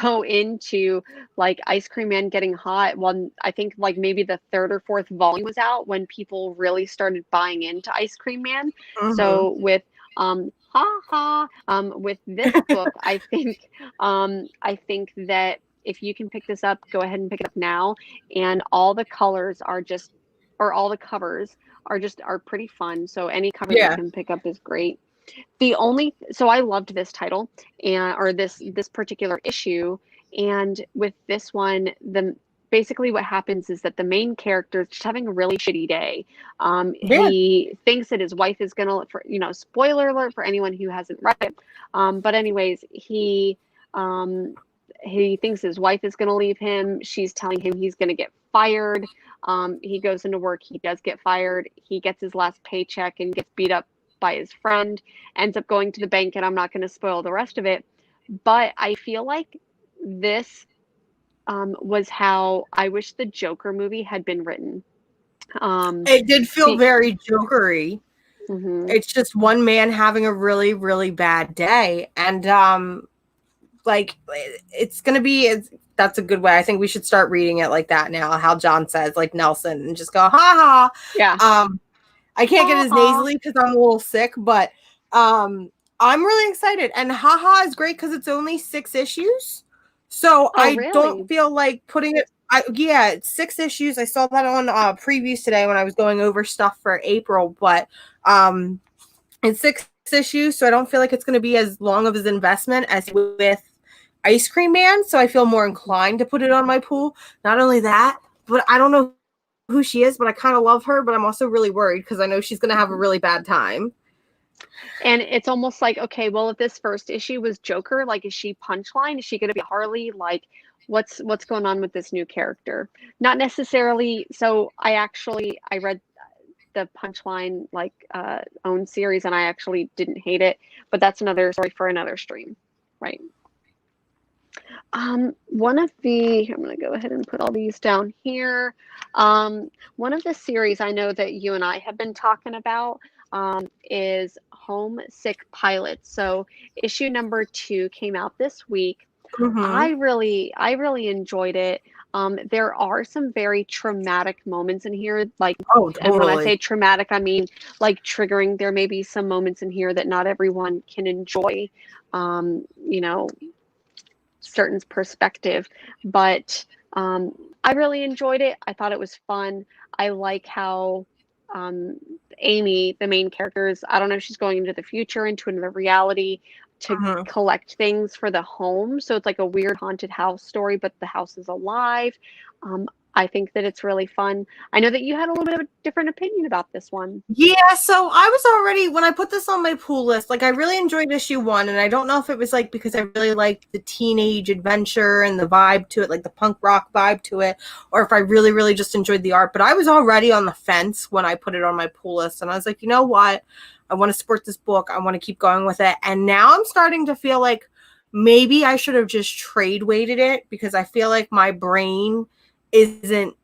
go into like Ice Cream Man getting hot. Well, I think like maybe the 3rd or 4th volume was out when people really started buying into Ice Cream Man. So with with this book, I think that if you can pick this up, go ahead and pick it up now. And all the colors are just, or all the covers are pretty fun. So any cover you can pick up is great. So I loved this title or this particular issue. And with this one, basically what happens is that the main character is just having a really shitty day. He thinks that his wife is gonna, spoiler alert for anyone who hasn't read it. But anyways, he thinks his wife is going to leave him. She's telling him he's going to get fired. He goes into work. He does get fired. He gets his last paycheck and gets beat up by his friend, ends up going to the bank, and I'm not going to spoil the rest of it. But I feel like this was how I wish the Joker movie had been written. It did feel very Jokery. It's just one man having a really, really bad day. And like, it's gonna be, that's a good way. I think we should start reading it like that now, how John says, like Nelson, and just go ha ha. Yeah. I can't get as nasally because I'm a little sick, but I'm really excited. And haha is great because it's only 6 issues, so I don't feel like putting it. It's 6 issues. I saw that on previews today when I was going over stuff for April, but it's 6 issues, so I don't feel like it's going to be as long of an investment as with Ice Cream Man, so I feel more inclined to put it on my pool. Not only that, but I don't know who she is, but I kind of love her, but I'm also really worried because I know she's going to have a really bad time. And it's almost like, okay, well, if this first issue was Joker, like, is she Punchline? Is she going to be Harley? Like, what's going on with this new character? Not necessarily. So I read the Punchline own series, and I actually didn't hate it, but that's another story for another stream, right? I'm going to go ahead and put all these down here. One of the series I know that you and I have been talking about is Homesick Pilot. So issue number 2 came out this week. I really enjoyed it. There are some very traumatic moments in here, like, totally. And when I say traumatic, I mean like triggering. There may be some moments in here that not everyone can enjoy, certain perspective, but I really enjoyed it. I thought it was fun. I like how Amy, the main character, I don't know if she's going into the future, into another reality to collect things for the home. So it's like a weird haunted house story, but the house is alive. I think that it's really fun. I know that you had a little bit of a different opinion about this one. Yeah, so I was already, when I put this on my pool list, like, I really enjoyed issue 1, and I don't know if it was like because I really liked the teenage adventure and the vibe to it, like the punk rock vibe to it, or if I really, really just enjoyed the art. But I was already on the fence when I put it on my pool list, and I was like, you know what? I want to support this book. I want to keep going with it. And now I'm starting to feel like maybe I should have just trade weighted it, because I feel like my brain isn't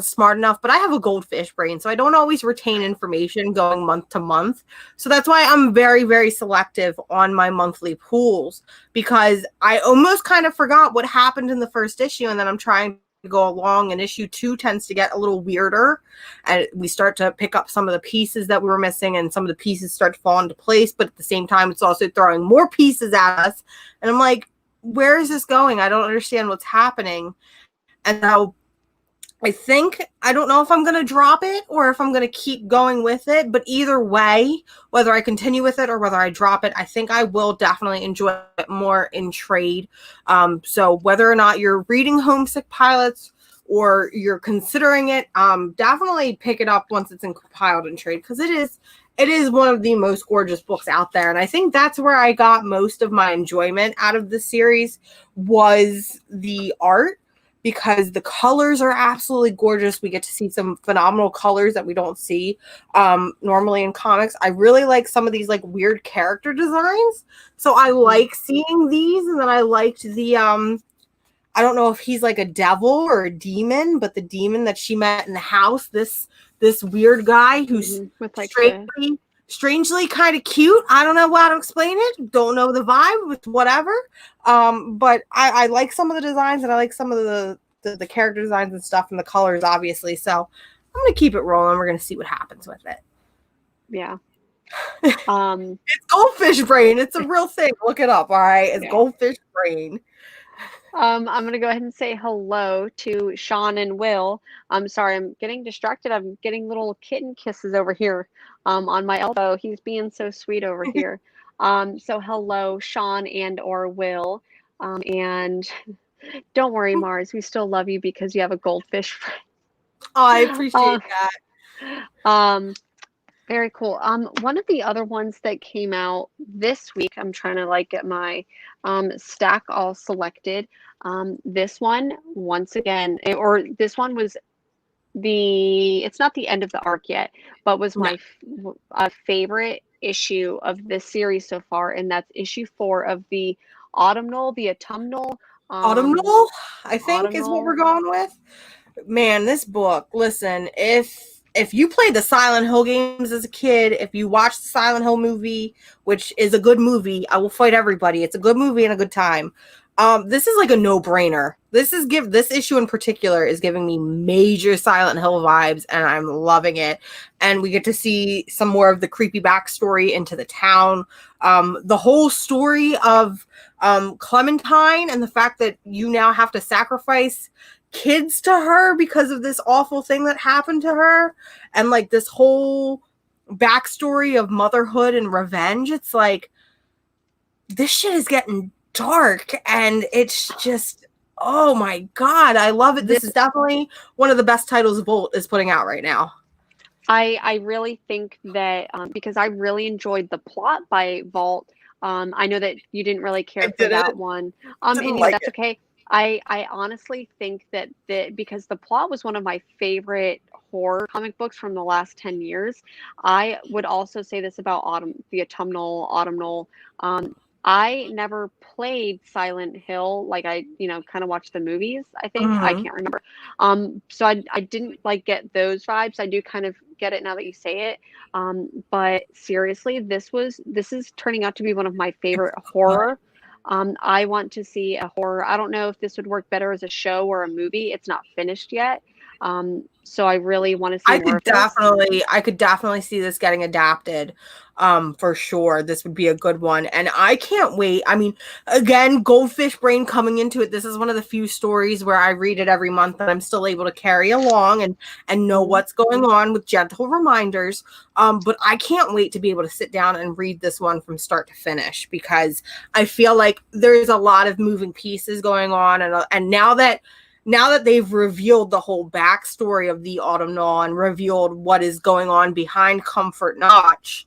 smart enough, but I have a goldfish brain, so I don't always retain information going month to month. So that's why I'm very, very selective on my monthly pools, because I almost kind of forgot what happened in the first issue, and then I'm trying to go along, and issue 2 tends to get a little weirder, and we start to pick up some of the pieces that we were missing, and some of the pieces start to fall into place, but at the same time it's also throwing more pieces at us, and I'm like, where is this going? I don't understand what's happening. And so I don't know if I'm going to drop it or if I'm going to keep going with it, but either way, whether I continue with it or whether I drop it, I think I will definitely enjoy it more in trade. So whether or not you're reading Homesick Pilots or you're considering it, definitely pick it up once it's compiled in trade, because it is one of the most gorgeous books out there. And I think that's where I got most of my enjoyment out of the series, was the art, because the colors are absolutely gorgeous. We get to see some phenomenal colors that we don't see normally in comics. I really like some of these like weird character designs. So I like seeing these. And then I liked the I don't know if he's like a devil or a demon, but the demon that she met in the house, this weird guy who's with like strangely kind of cute. I don't know how to explain it. Don't know the vibe with whatever. But I like some of the designs, and I like some of the character designs and stuff, and the colors, obviously. So I'm gonna keep it rolling. We're gonna see what happens with it. Yeah. It's goldfish brain. It's a real thing. Look it up. All right. It's goldfish brain. I'm going to go ahead and say hello to Sean and Will. I'm sorry, I'm getting distracted. I'm getting little kitten kisses over here on my elbow. He's being so sweet over here. So hello, Sean and or Will. And don't worry, Mars. We still love you because you have a goldfish friend. Oh, I appreciate that. Very cool. One of the other ones that came out this week, I'm trying to like get my stack all selected. This one, once again, or this one was it's not the end of the arc yet, but was my favorite issue of this series so far, and that's issue 4 of the autumnal. Autumnal, I think is what we're going with. Man, this book, listen, if you played the Silent Hill games as a kid, if you watched the Silent Hill movie, which is a good movie, I will fight everybody. It's a good movie and a good time. This is like a no-brainer. This issue in particular is giving me major Silent Hill vibes, and I'm loving it. And we get to see some more of the creepy backstory into the town. The whole story of Clementine, and the fact that you now have to sacrifice kids to her because of this awful thing that happened to her, and like this whole backstory of motherhood and revenge. It's like, this shit is getting dark, and it's just, oh my god, I love it. This is definitely one of the best titles Volt is putting out right now. I really think that because I really enjoyed the plot by Vault. I know that you didn't really care for that one. And that's okay. I honestly think that because the plot was one of my favorite horror comic books from the last 10 years, I would also say this about the autumnal. I never played Silent Hill. Like I, kind of watched the movies, I think. I can't remember. So I didn't like get those vibes. I do kind of get it now that you say it. But seriously, this is turning out to be one of my favorite horror. I want to see a horror. I don't know if this would work better as a show or a movie. It's not finished yet. So I really want to see I could definitely see this getting adapted. For sure. This would be a good one. And I can't wait. I mean, again, Goldfish Brain coming into it. This is one of the few stories where I read it every month and I'm still able to carry along and know what's going on with gentle reminders. But I can't wait to be able to sit down and read this one from start to finish, because I feel like there's a lot of moving pieces going on. And now that they've revealed the whole backstory of the Autumnal and revealed what is going on behind Comfort Notch,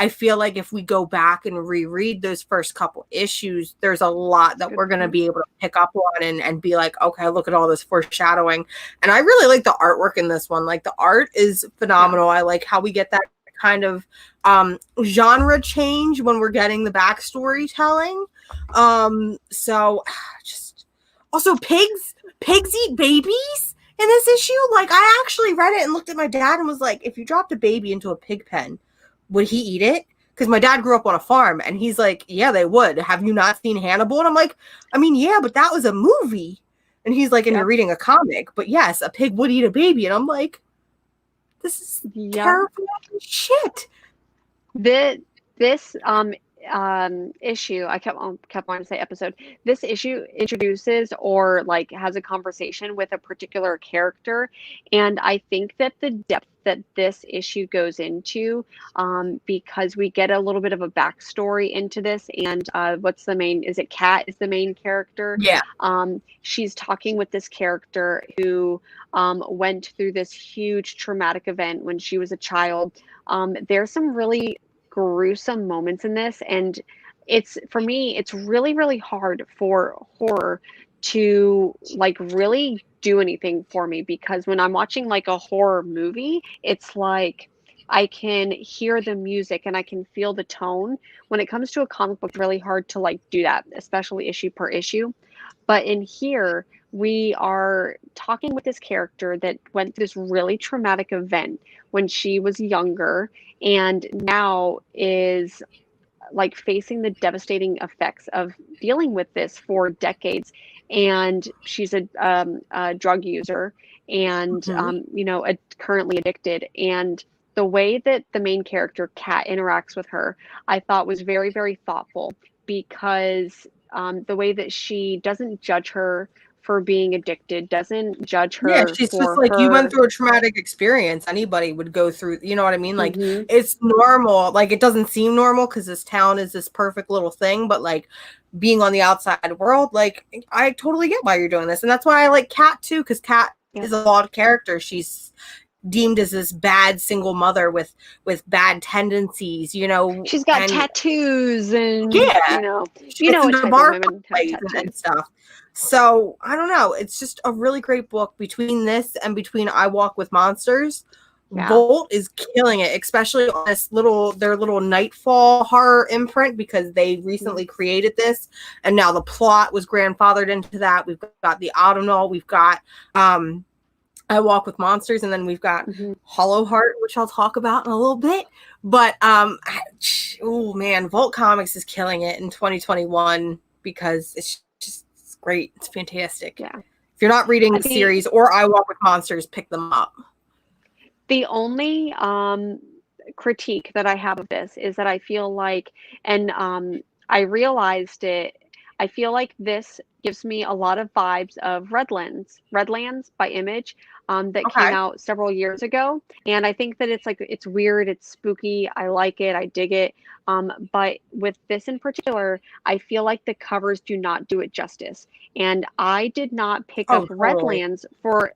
I feel like if we go back and reread those first couple issues, there's a lot that we're going to be able to pick up on and be like, okay, look at all this foreshadowing. And I really like the artwork in this one. Like, the art is phenomenal. Yeah. I like how we get that kind of genre change when we're getting the backstory telling. So just also pigs eat babies in this issue. Like, I actually read it and looked at my dad and was like, if you dropped a baby into a pig pen, would he eat it? Because my dad grew up on a farm, and he's like, yeah, they would. Have you not seen Hannibal? And I'm like, I mean, yeah, but that was a movie. And he's like, and you're reading a comic. But yes, a pig would eat a baby. And I'm like, this is terrible shit. This issue, I kept wanting to say episode. This issue introduces or like has a conversation with a particular character, and I think that the depth that this issue goes into, because we get a little bit of a backstory into this, and what's the main? Is it Kat is the main character? Yeah. She's talking with this character who went through this huge traumatic event when she was a child. There's some really gruesome moments in this, and for me it's really hard for horror to like really do anything for me, because when I'm watching like a horror movie, it's like I can hear the music and I can feel the tone. When it comes to a comic book, it's really hard to like do that, especially issue per issue. But in here, we are talking with this character that went through this really traumatic event when she was younger, and now is like facing the devastating effects of dealing with this for decades. And she's a drug user, and currently addicted. And the way that the main character Kat interacts with her, I thought was very thoughtful, because the way that she doesn't judge her for being addicted, doesn't judge her. Yeah, she's just like, you went through a traumatic experience. Anybody would go through, you know what I mean? Like, it's normal. Like, it doesn't seem normal because this town is this perfect little thing, but like being on the outside world, like, I totally get why you're doing this. And that's why I like Kat too, because Kat is a flawed character. She's deemed as this bad single mother with bad tendencies, you know. She's got tattoos and women and stuff. So I don't know. It's just a really great book. Between this and between I Walk with Monsters, Volt is killing it, especially on this their little Nightfall horror imprint, because they recently created this, and now the plot was grandfathered into that. We've got the Autumnal, we've got I Walk with Monsters, and then we've got Hollow Heart, which I'll talk about in a little bit. But oh man, Volt Comics is killing it in 2021 because it's great. It's fantastic. Yeah. If you're not reading the series or I Walk with Monsters, pick them up. The only critique that I have of this is that I feel like, and I realized it, I feel like this gives me a lot of vibes of Redlands by Image, that came out several years ago. And I think that it's weird, it's spooky, I like it, I dig it. But with this in particular, I feel like the covers do not do it justice. And I did not pick up Redlands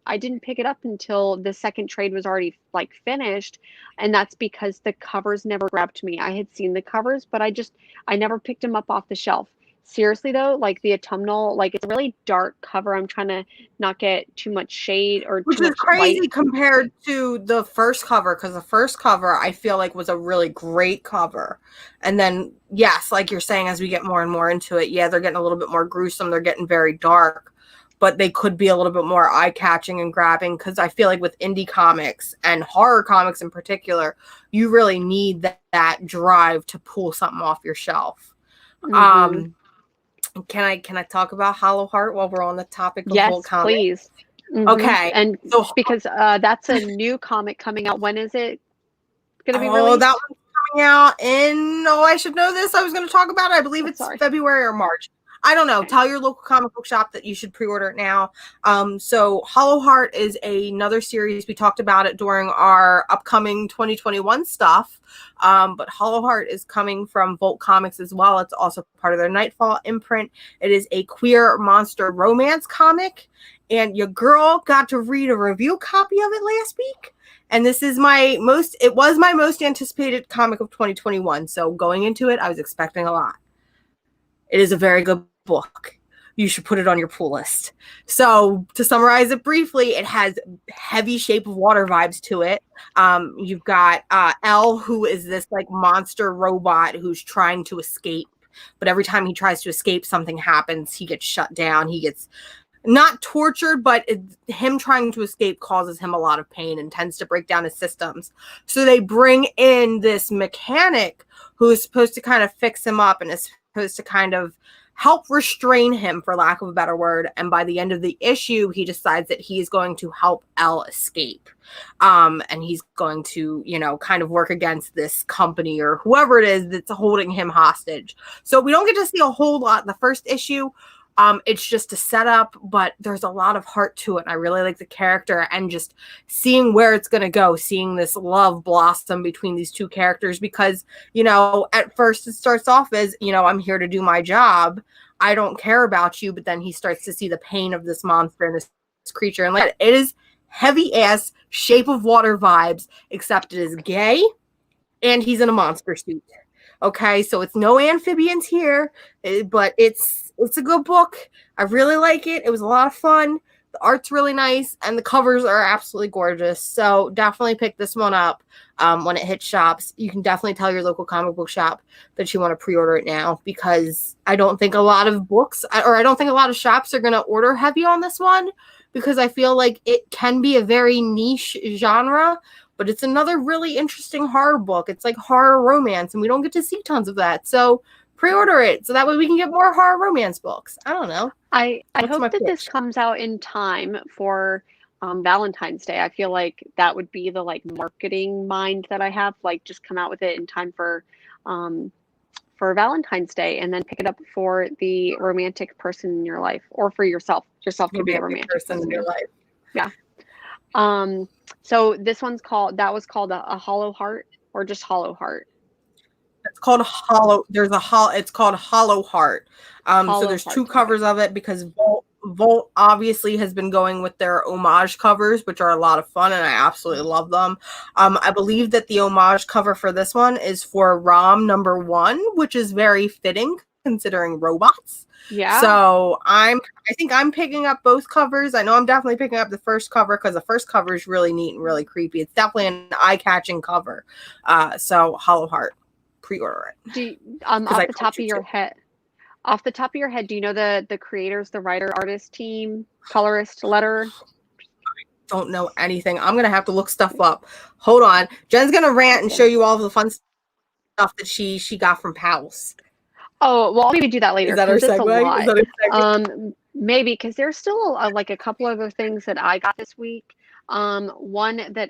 I didn't pick it up until the second trade was already like finished. And that's because the covers never grabbed me. I had seen the covers, but I never picked them up off the shelf. Seriously though, like the autumnal, like it's a really dark cover. I'm trying to not get too much shade or which too is much crazy light compared to the first cover, because the first cover I feel like was a really great cover. And then yes, like you're saying, as we get more and more into it, they're getting a little bit more gruesome, they're getting very dark, but they could be a little bit more eye-catching and grabbing, because I feel like with indie comics and horror comics in particular, you really need that drive to pull something off your shelf. Can I talk about Hollow Heart while we're on the topic of Volt Comics? Yes, please. Okay. And so, because that's a new comic coming out. When is it going to be released? That one's coming out I should know this. I was going to talk about it. I believe it's February or March. I don't know. Okay. Tell your local comic book shop that you should pre-order it now. So Hollow Heart is another series. We talked about it during our upcoming 2021 stuff. But Hollow Heart is coming from Volt Comics as well. It's also part of their Nightfall imprint. It is a queer monster romance comic. And your girl got to read a review copy of it last week. And this is it was my most anticipated comic of 2021. So going into it, I was expecting a lot. It is a very good book. You should put it on your pull list. So to summarize it briefly, it has heavy Shape of Water vibes to it. You've got Elle, who is this like monster robot who's trying to escape. But every time he tries to escape, something happens. He gets shut down. He gets not tortured, but him trying to escape causes him a lot of pain and tends to break down his systems. So they bring in this mechanic who is supposed to kind of fix him up and is supposed to kind of help restrain him, for lack of a better word. And by the end of the issue, he decides that he's going to help Elle escape. And he's going to, kind of work against this company or whoever it is that's holding him hostage. So we don't get to see a whole lot in the first issue. It's just a setup, but there's a lot of heart to it. And I really like the character and just seeing where it's going to go, seeing this love blossom between these two characters, because, at first it starts off as, I'm here to do my job. I don't care about you. But then he starts to see the pain of this monster and this creature. And like, it is heavy ass Shape of Water vibes, except it is gay and he's in a monster suit. Okay, so it's no amphibians here, but it's a good book. I really like it. It was a lot of fun. The art's really nice, and the covers are absolutely gorgeous. So definitely pick this one up when it hits shops. You can definitely tell your local comic book shop that you want to pre-order it now, because I don't think a lot of books, or I don't think a lot of shops are going to order heavy on this one, because I feel like it can be a very niche genre. But it's another really interesting horror book. It's like horror romance, and we don't get to see tons of that. So pre-order it so that way we can get more horror romance books. I don't know. I hope that this comes out in time for Valentine's Day. I feel like that would be the marketing mind that I have. Just come out with it in time for Valentine's Day, and then pick it up for the romantic person in your life, or for yourself. Yourself could be a romantic person in your life. Yeah. So this one's called a Hollow Heart, or just Hollow Heart. It's called Hollow. It's called Hollow Heart. So there's two covers of it, because Volt obviously has been going with their homage covers, which are a lot of fun, and I absolutely love them. I believe that the homage cover for this one is for Rom #1, which is very fitting considering robots. Yeah. So I think I'm picking up both covers. I know I'm definitely picking up the first cover, because the first cover is really neat and really creepy. It's definitely an eye-catching cover. So Hollow Heart, pre-order it. Off the top of your head, do you know the creators, the writer, artist team, colorist, letterer? Don't know anything. I'm gonna have to look stuff up. Hold on. Jen's gonna rant and show you all the fun stuff that she got from Pals. Oh, well, I'll maybe do that later. Is that our segue? Maybe, because there's still a couple other things that I got this week. One that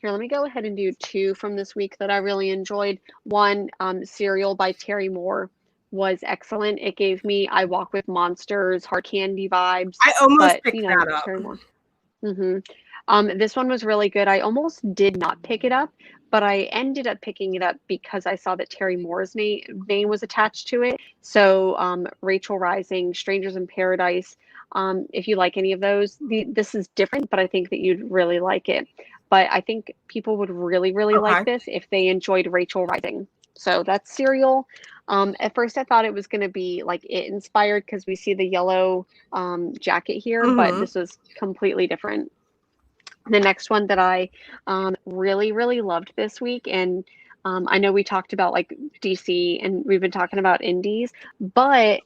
let me go ahead and do two from this week that I really enjoyed. One, Serial by Terry Moore was excellent. It gave me I Walk with Monsters, Hard Candy vibes. I almost picked that up. Terry Moore. This one was really good. I almost did not pick it up, but I ended up picking it up because I saw that Terry Moore's name was attached to it. So Rachel Rising, Strangers in Paradise. If you like any of those, this is different, but I think that you'd really like it. But I think people would really, really like this if they enjoyed Rachel Rising. So that's Serial. At first I thought it was going to be It inspired, because we see the yellow jacket here, but this was completely different. The next one that I really, really loved this week, and I know we talked about DC, and we've been talking about indies, but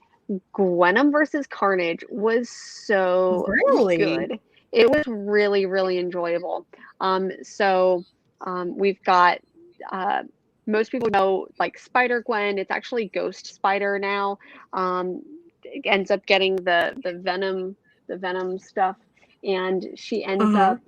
Gwenom versus Carnage was so good. It was really, really enjoyable. We've got most people know Spider-Gwen. It's actually Ghost Spider now. It ends up getting the venom stuff, and she ends up,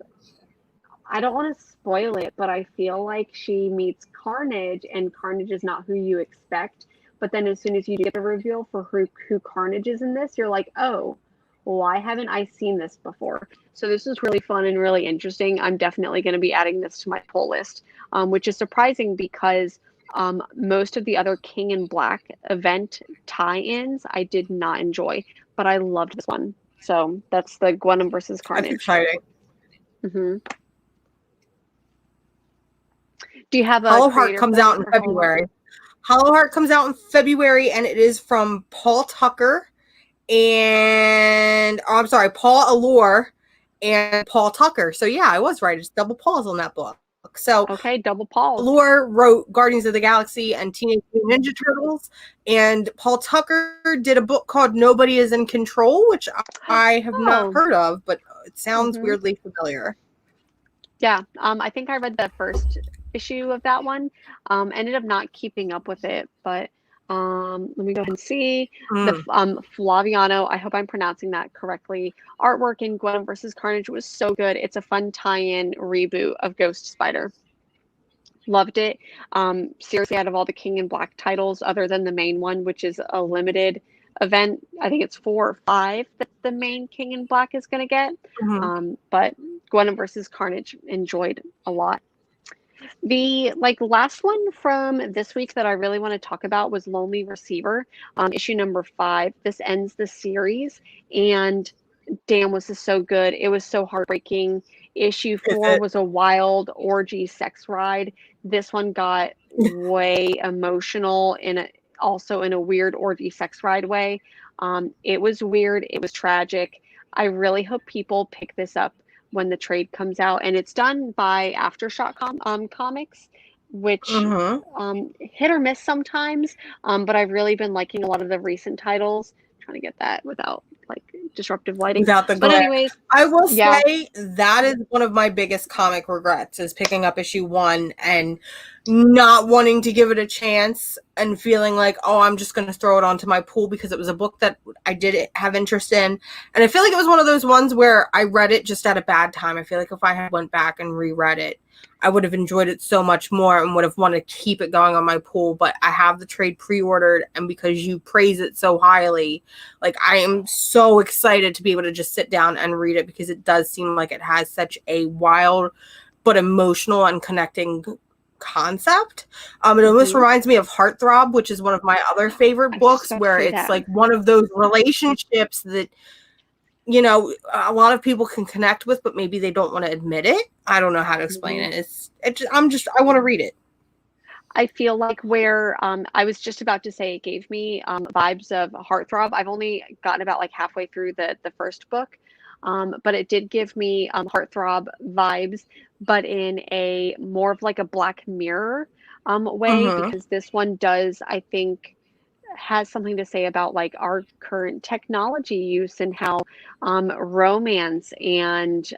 I don't want to spoil it, but I feel like she meets Carnage, and Carnage is not who you expect. But then as soon as you get the reveal for who Carnage is in this, you're like, oh, why haven't I seen this before? So this is really fun and really interesting. I'm definitely going to be adding this to my pull list, which is surprising because most of the other King in Black event tie-ins I did not enjoy, but I loved this one. So that's the Gwenom versus Carnage. That's exciting. Do you have a Hollow Heart comes out in February. Hollow Heart comes out in February, and it is from Paul Tucker and Paul Allure and Paul Tucker. So yeah, I was right. It's double Pauls on that book. So okay, double Paul. Flor wrote Guardians of the Galaxy and Teenage Mutant Ninja Turtles, and Paul Tucker did a book called Nobody Is in Control, which I have not heard of, but it sounds weirdly familiar. Yeah, I think I read the first issue of that one. Ended up not keeping up with it, but Let me go ahead and see. The Mm. Flaviano, I hope I'm pronouncing that correctly. Artwork in Gwen versus Carnage was so good. It's a fun tie-in reboot of Ghost Spider. Loved it. Seriously, out of all the King in Black titles, other than the main one, which is a limited event, I think it's 4 or 5 that the main King in Black is going to get. But Gwen versus Carnage enjoyed a lot. The last one from this week that I really want to talk about was Lonely Receiver, issue number 5. This ends the series, and damn, was this so good. It was so heartbreaking. Issue 4 was a wild orgy sex ride. This one got way emotional also in a weird orgy sex ride way. It was weird. It was tragic. I really hope people pick this up when the trade comes out, and it's done by Aftershock Comics, which hit or miss sometimes, but I've really been liking a lot of the recent titles. I'm trying to get that without disruptive lighting. Without the glare. But anyways, I will say that is one of my biggest comic regrets, is picking up issue 1 and not wanting to give it a chance and feeling like, oh, I'm just going to throw it onto my pool, because it was a book that I did have interest in. And I feel like it was one of those ones where I read it just at a bad time. I feel like if I had went back and reread it, I would have enjoyed it so much more and would have wanted to keep it going on my pool. But I have the trade pre-ordered, and because you praise it so highly, I am so excited to be able to just sit down and read it, because it does seem like it has such a wild but emotional and connecting concept. It almost reminds me of Heartthrob, which is one of my other favorite books, where it's one of those relationships that a lot of people can connect with, but maybe they don't want to admit it. I don't know how to explain it. I want to read it. I feel like where I was just about to say it gave me vibes of Heartthrob. I've only gotten about halfway through the first book, but it did give me Heartthrob vibes, but in a more of a Black Mirror way, because this one does, I think, has something to say about our current technology use and how romance and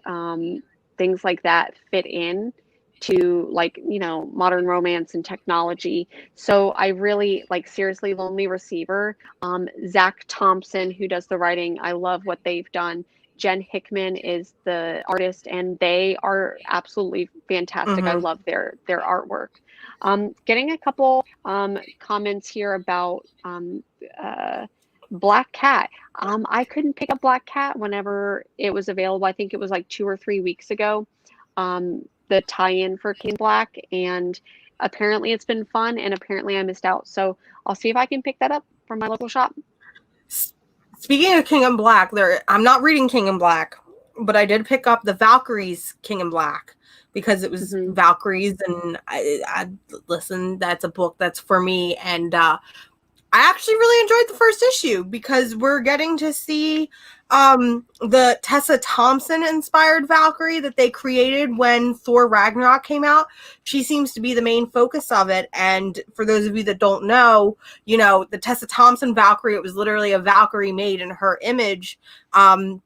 things like that fit in to modern romance and technology. So I really seriously, Lonely Receiver. Zach Thompson, who does the writing, I love what they've done. Jen Hickman is the artist, and they are absolutely fantastic. I love their artwork. Getting a couple comments here about Black Cat. I couldn't pick up Black Cat whenever it was available. I think it was 2 or 3 weeks ago. The tie-in for King Black, and apparently it's been fun, and apparently I missed out. So I'll see if I can pick that up from my local shop. Speaking of King in Black, I'm not reading King in Black, but I did pick up the Valkyries King in Black, because it was Valkyries, and I listen, that's a book that's for me. And I actually really enjoyed the first issue, because we're getting to see the Tessa Thompson inspired Valkyrie that they created when Thor Ragnarok came out. She seems to be the main focus of it. And for those of you that don't know, the Tessa Thompson Valkyrie, it was literally a Valkyrie made in her image. And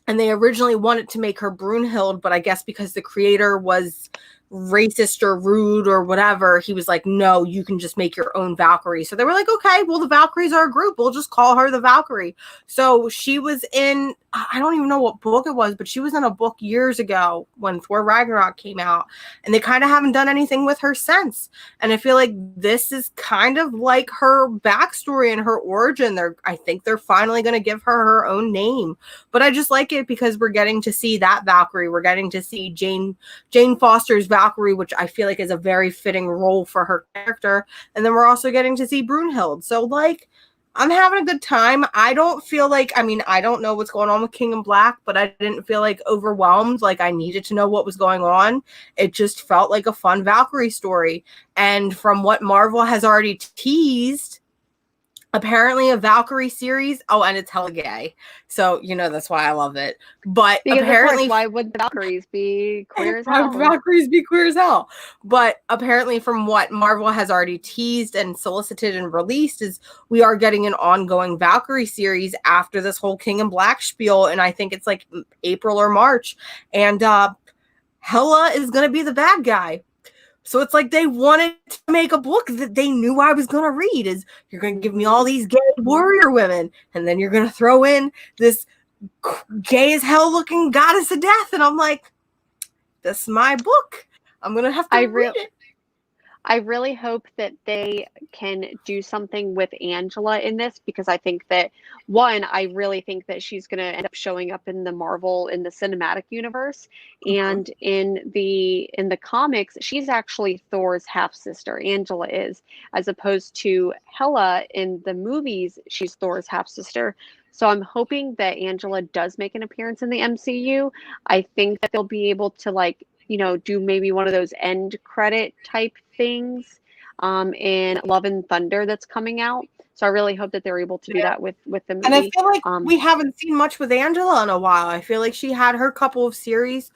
they originally wanted to make her Brunhild, but I guess because the creator was racist or rude or whatever, he was like, no, you can just make your own Valkyrie. So they were like, okay, well, the Valkyries are a group, we'll just call her the Valkyrie. So she was in, I don't even know what book it was, but she was in a book years ago when Thor Ragnarok came out, and they kind of haven't done anything with her since. And I feel like this is kind of like her backstory and her origin. I think they're finally going to give her own name. But I just like it because we're getting to see that Valkyrie. We're getting to see Jane Foster's Valkyrie, which I feel like is a very fitting role for her character. And then we're also getting to see Brunhild. So I'm having a good time. I don't feel I don't know what's going on with King in Black, but I didn't feel overwhelmed. I needed to know what was going on. It just felt like a fun Valkyrie story. And from what Marvel has already teased, apparently a Valkyrie series. Oh, and it's hella gay. So, that's why I love it. But because apparently, why would the Valkyries be queer as hell? Valkyries be queer as hell. But apparently, from what Marvel has already teased and solicited and released, is we are getting an ongoing Valkyrie series after this whole King in Black spiel. And I think it's April or March. And Hela is going to be the bad guy. So it's like they wanted to make a book that they knew I was going to read. Is you're going to give me all these gay warrior women, and then you're going to throw in this gay as hell looking goddess of death, and I'm like, this is my book. I'm going to have to read it. I really hope that they can do something with Angela in this, because I think that, one, I really think that she's going to end up showing up in the cinematic universe, and in the comics, she's actually Thor's half sister. Angela is, as opposed to Hela in the movies, she's Thor's half sister. So I'm hoping that Angela does make an appearance in the MCU. I think that they'll be able to, like, do maybe one of those end credit type things in Love and Thunder that's coming out. So I really hope that they're able to do that with the movie. And I feel like we haven't seen much with Angela in a while. I feel like she had her couple of series.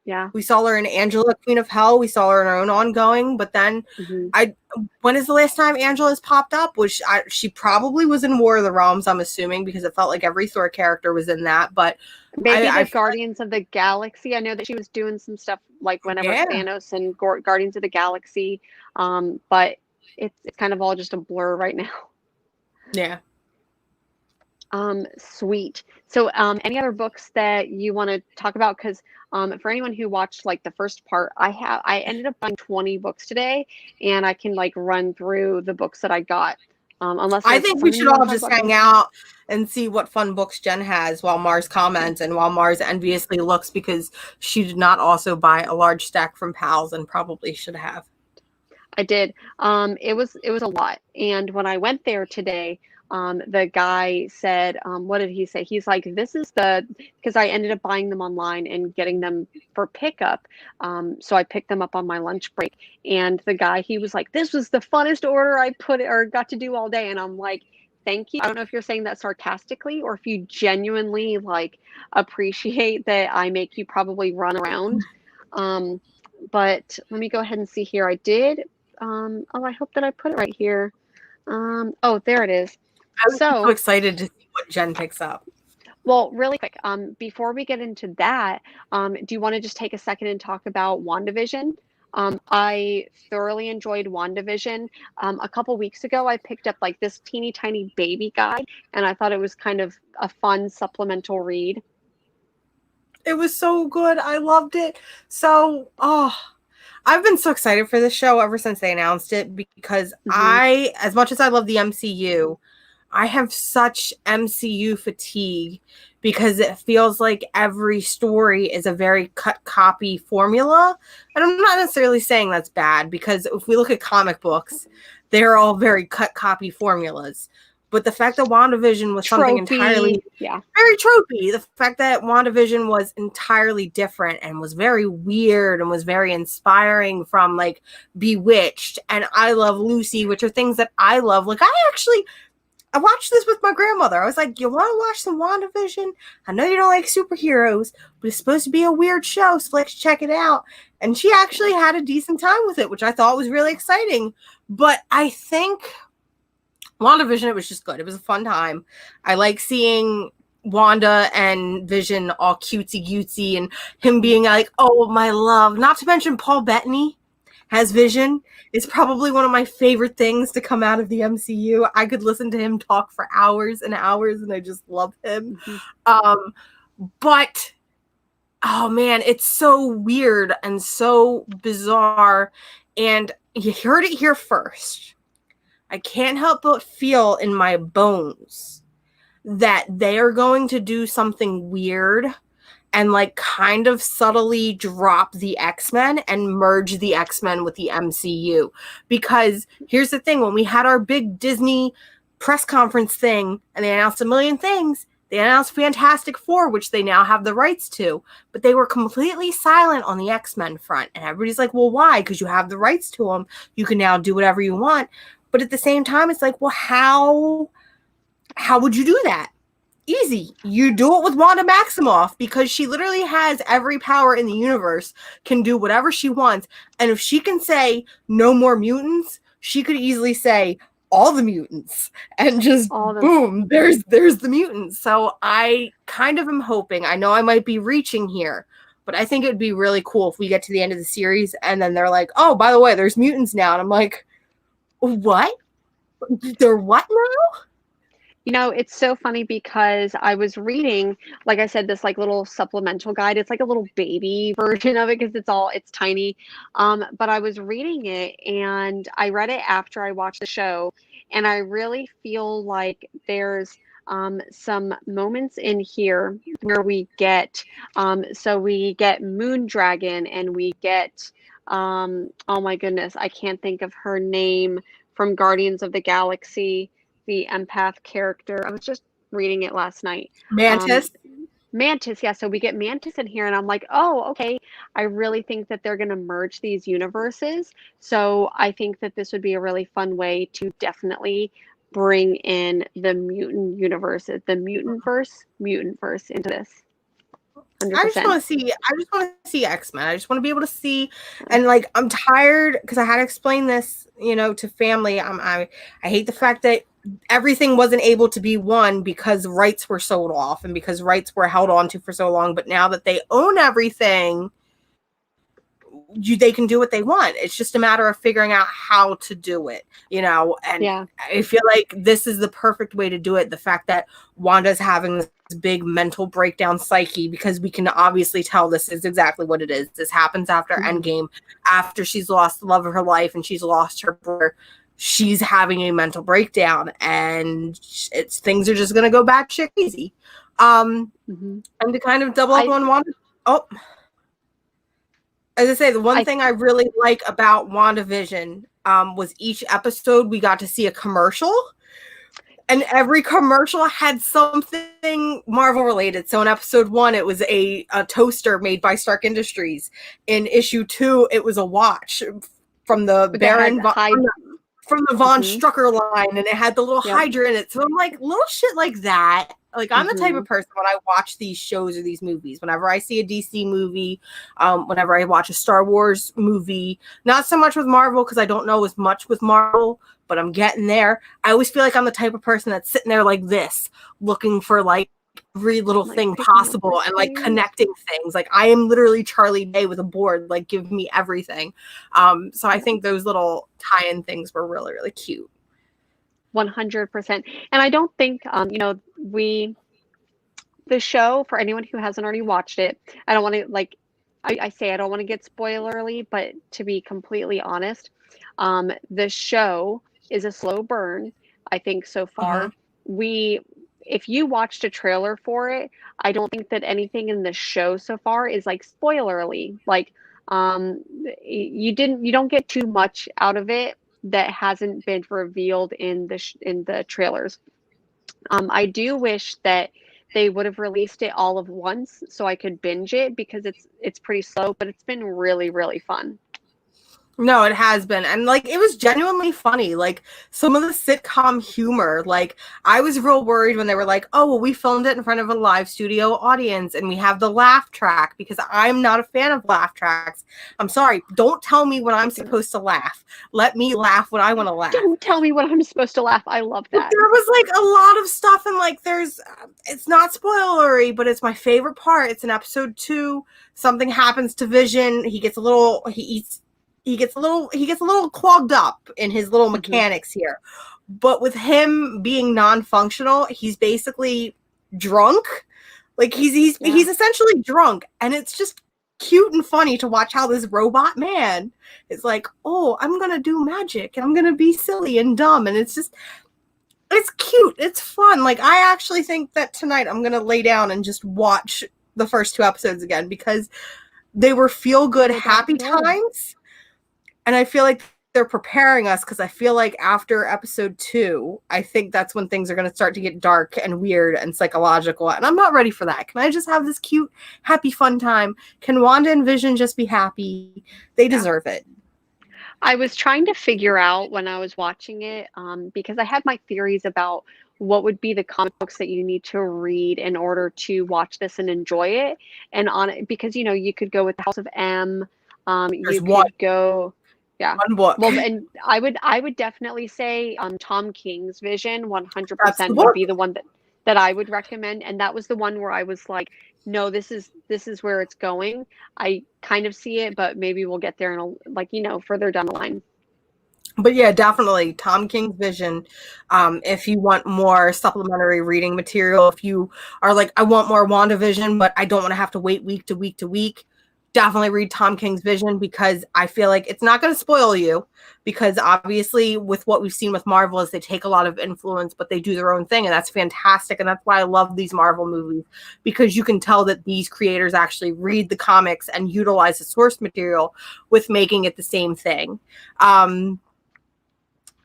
Yeah. We saw her in Angela, Queen of Hell. We saw her in her own ongoing. But then when is the last time Angela's popped up? She probably was in War of the Realms, I'm assuming, because it felt like every Thor character was in that. But maybe the Guardians of the Galaxy. I know that she was doing some stuff like whenever Thanos and Guardians of the Galaxy. But it's kind of all just a blur right now. Yeah. Sweet. So any other books that you want to talk about? Because for anyone who watched like the first part, I ended up buying 20 books today, and I can like run through the books that I got. Unless I think we should all just hang out and see what fun books Jen has while Mars comments and while Mars enviously looks, because she did not also buy a large stack from Pals and probably should have. I did. It was a lot. And when I went there today, the guy said, what did he say? He's like, because I ended up buying them online and getting them for pickup. So I picked them up on my lunch break. And the guy, he was like, this was the funnest order I got to do all day. And I'm like, thank you. I don't know if you're saying that sarcastically or if you genuinely like appreciate that I make you probably run around. But let me go ahead and see here. I did. I hope that I put it right here. Oh, there it is. I'm so excited to see what Jen picks up. Well, really quick, before we get into that, do you want to just take a second and talk about WandaVision? I thoroughly enjoyed WandaVision. A couple weeks ago, I picked up like this teeny tiny baby guide, and I thought it was kind of a fun supplemental read. It was so good. I loved it. So, I've been so excited for this show ever since they announced it, because as much as I love the MCU, I have such MCU fatigue, because it feels like every story is a very cut copy formula. And I'm not necessarily saying that's bad, because if we look at comic books, they're all very cut copy formulas. But the fact that WandaVision was something entirely very tropey, the fact that WandaVision was entirely different and was very weird and was very inspiring, from like Bewitched and I Love Lucy, which are things that I love. Like I watched this with my grandmother. I was like, you want to watch some WandaVision? I know you don't like superheroes, but it's supposed to be a weird show, so let's check it out. And she actually had a decent time with it, which I thought was really exciting. But I think WandaVision, it was just good. It was a fun time. I like seeing Wanda and Vision all cutesy and him being like, oh, my love. Not to mention Paul Bettany has Vision. It's probably one of my favorite things to come out of the MCU. I could listen to him talk for hours and hours, and I just love him. But, oh man, it's so weird and so bizarre. And you heard it here first. I can't help but feel in my bones that they are going to do something weird and like kind of subtly drop the X-Men and merge the X-Men with the MCU. Because here's the thing, when we had our big Disney press conference thing and they announced a million things, they announced Fantastic Four, which they now have the rights to, but they were completely silent on the X-Men front. And everybody's like, well, why? Because you have the rights to them. You can now do whatever you want. But at the same time, it's like, well, how would you do that? Easy. You do it with Wanda Maximoff, because she literally has every power in the universe, can do whatever she wants. And if she can say no more mutants, she could easily say all the mutants and just boom, there's the mutants. So I kind of am hoping, I know I might be reaching here, But I think it would be really cool if we get to the end of the series and then they're like, oh, by the way, there's mutants now. And I'm like, what? They're what now? You know, it's so funny because I was reading, like I said, this like little supplemental guide. It's like a little baby version of it because it's tiny. But I was reading it and I read it after I watched the show, and I really feel like there's some moments in here where we get Moondragon, and we get oh my goodness, I can't think of her name from Guardians of the Galaxy, the empath character. I was just reading it last night. Mantis. Mantis, yeah. So we get Mantis in here, and I'm like, oh, okay. I really think that they're going to merge these universes. So I think that this would be a really fun way to definitely bring in the mutant universes, the mutant verse into this. 100%. I just want to see X-Men. I just want to be able to see, and like, I'm tired because I had to explain this, to family. I hate the fact that everything wasn't able to be one because rights were sold off and because rights were held on to for so long. But now that they own everything, they can do what they want. It's just a matter of figuring out how to do it, and yeah. I feel like this is the perfect way to do it. The fact that Wanda's having this big mental breakdown psyche, because we can obviously tell this is exactly what it is. This happens after Endgame, after she's lost the love of her life and she's lost her brother. She's having a mental breakdown, and things are just going to go batshit crazy. And to kind of double up on Wanda. As I say, the one thing I really like about WandaVision was each episode we got to see a commercial, and every commercial had something Marvel related. So in episode 1, it was a toaster made by Stark Industries. In issue 2, it was a watch from the from the Von Strucker line, and it had the little Hydra in it. So I'm like, little shit like that. Like, I'm the type of person, when I watch these shows or these movies, whenever I see a DC movie, whenever I watch a Star Wars movie, not so much with Marvel, because I don't know as much with Marvel, but I'm getting there. I always feel like I'm the type of person that's sitting there like this, looking for like every little thing possible and like connecting things. Like, I am literally Charlie Day with a board, like, give me everything. So I think those little tie-in things were really, really cute. 100%. And I don't think, the show, for anyone who hasn't already watched it, I don't want to, like, I say I don't want to get spoilerly, but to be completely honest, the show is a slow burn. I think so far, if you watched a trailer for it, I don't think that anything in the show so far is like spoilerly. Like, you don't get too much out of it that hasn't been revealed in the trailers. I do wish that they would have released it all of once so I could binge it, because it's pretty slow, but it's been really, really fun. No, it has been. And like, it was genuinely funny. Like, some of the sitcom humor, like, I was real worried when they were like, oh, well, we filmed it in front of a live studio audience and we have the laugh track, because I'm not a fan of laugh tracks. I'm sorry. Don't tell me when I'm supposed to laugh. Let me laugh when I want to laugh. Don't tell me when I'm supposed to laugh. I love that. But there was like a lot of stuff, and like, it's not spoilery, but it's my favorite part. It's in episode 2. Something happens to Vision. He gets a little clogged up in his little mechanics here. But with him being non-functional, he's basically drunk. Like, he's essentially drunk, and it's just cute and funny to watch how this robot man is like, oh, I'm gonna do magic and I'm gonna be silly and dumb, and it's cute, it's fun. Like, I actually think that tonight I'm gonna lay down and just watch the first 2 episodes again, because they were feel-good, happy times. And I feel like they're preparing us, because I feel like after episode 2, I think that's when things are going to start to get dark and weird and psychological. And I'm not ready for that. Can I just have this cute, happy, fun time? Can Wanda and Vision just be happy? They deserve it. I was trying to figure out when I was watching it, because I had my theories about what would be the comic books that you need to read in order to watch this and enjoy it. And because, you could go with the House of M. You could go... Yeah. One book. Well, and I would definitely say Tom King's Vision 100% would be the one that I would recommend, and that was the one where I was like, no, this is where it's going. I kind of see it, but maybe we'll get there in further down the line. But yeah, definitely Tom King's Vision. If you want more supplementary reading material, if you are like, I want more WandaVision, but I don't want to have to wait week to week to week, definitely read Tom King's Vision, because I feel like it's not going to spoil you, because obviously with what we've seen with Marvel is they take a lot of influence, but they do their own thing, and that's fantastic. And that's why I love these Marvel movies, because you can tell that these creators actually read the comics and utilize the source material with making it the same thing.